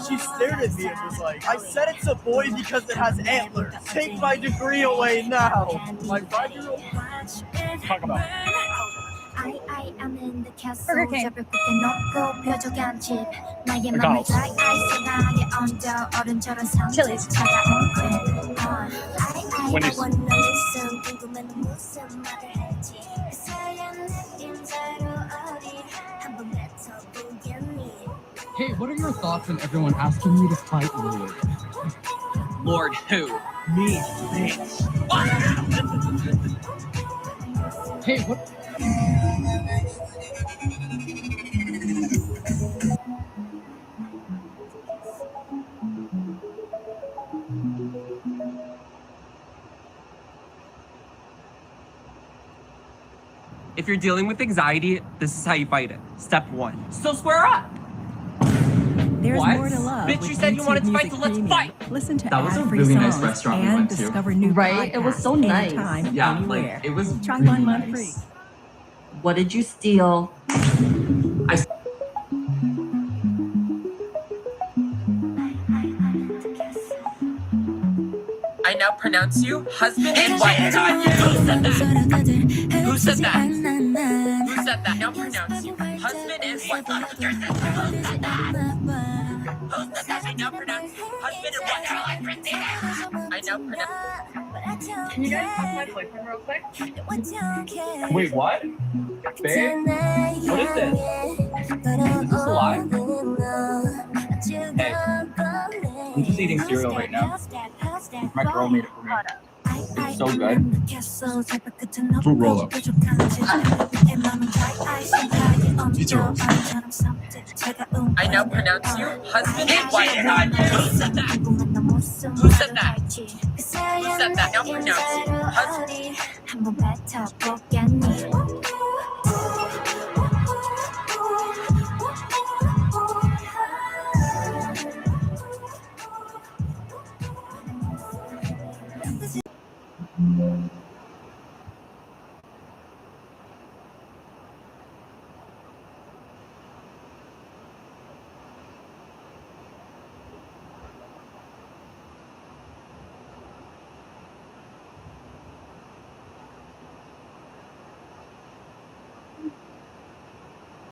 She stared at me and was like, I said it's a boy because it has antlers. Take my degree away now. My 5-year-old... Talk about it. Burger King. McDonald's. Chili's. Wendy's. Hey, what are your thoughts on everyone asking you to fight Lord? Lord who? Me. Thanks. Hey, what? If you're dealing with anxiety, this is how you fight it. Step 1. So square up! There's What? more to love. Bitch, with you said you wanted to YouTube fight, so Music let's Premium. fight! Listen to That was a ad-free really nice songs restaurant we and went to. discover new Right? It was so podcasts nice. anytime, Yeah, anywhere. like, it was Try really one month nice. free. What did you steal? I now pronounce you husband and wife. Who said that? Who said that? Who said that? Now pronounce you husband and wife. Who said that? Who said that? I now pronounce you husband and wife. I now pronounce. Can you guys talk to my boyfriend real quick? Wait, what? Babe? What is this? Is this alive? Hey, I'm just eating cereal right now. My girl made it for me. It's so good. Fruit roll up. Pizza rolls. I now pronounce you husband and wife. Who said that? Who said that? Who said that? Now pronounce you husband.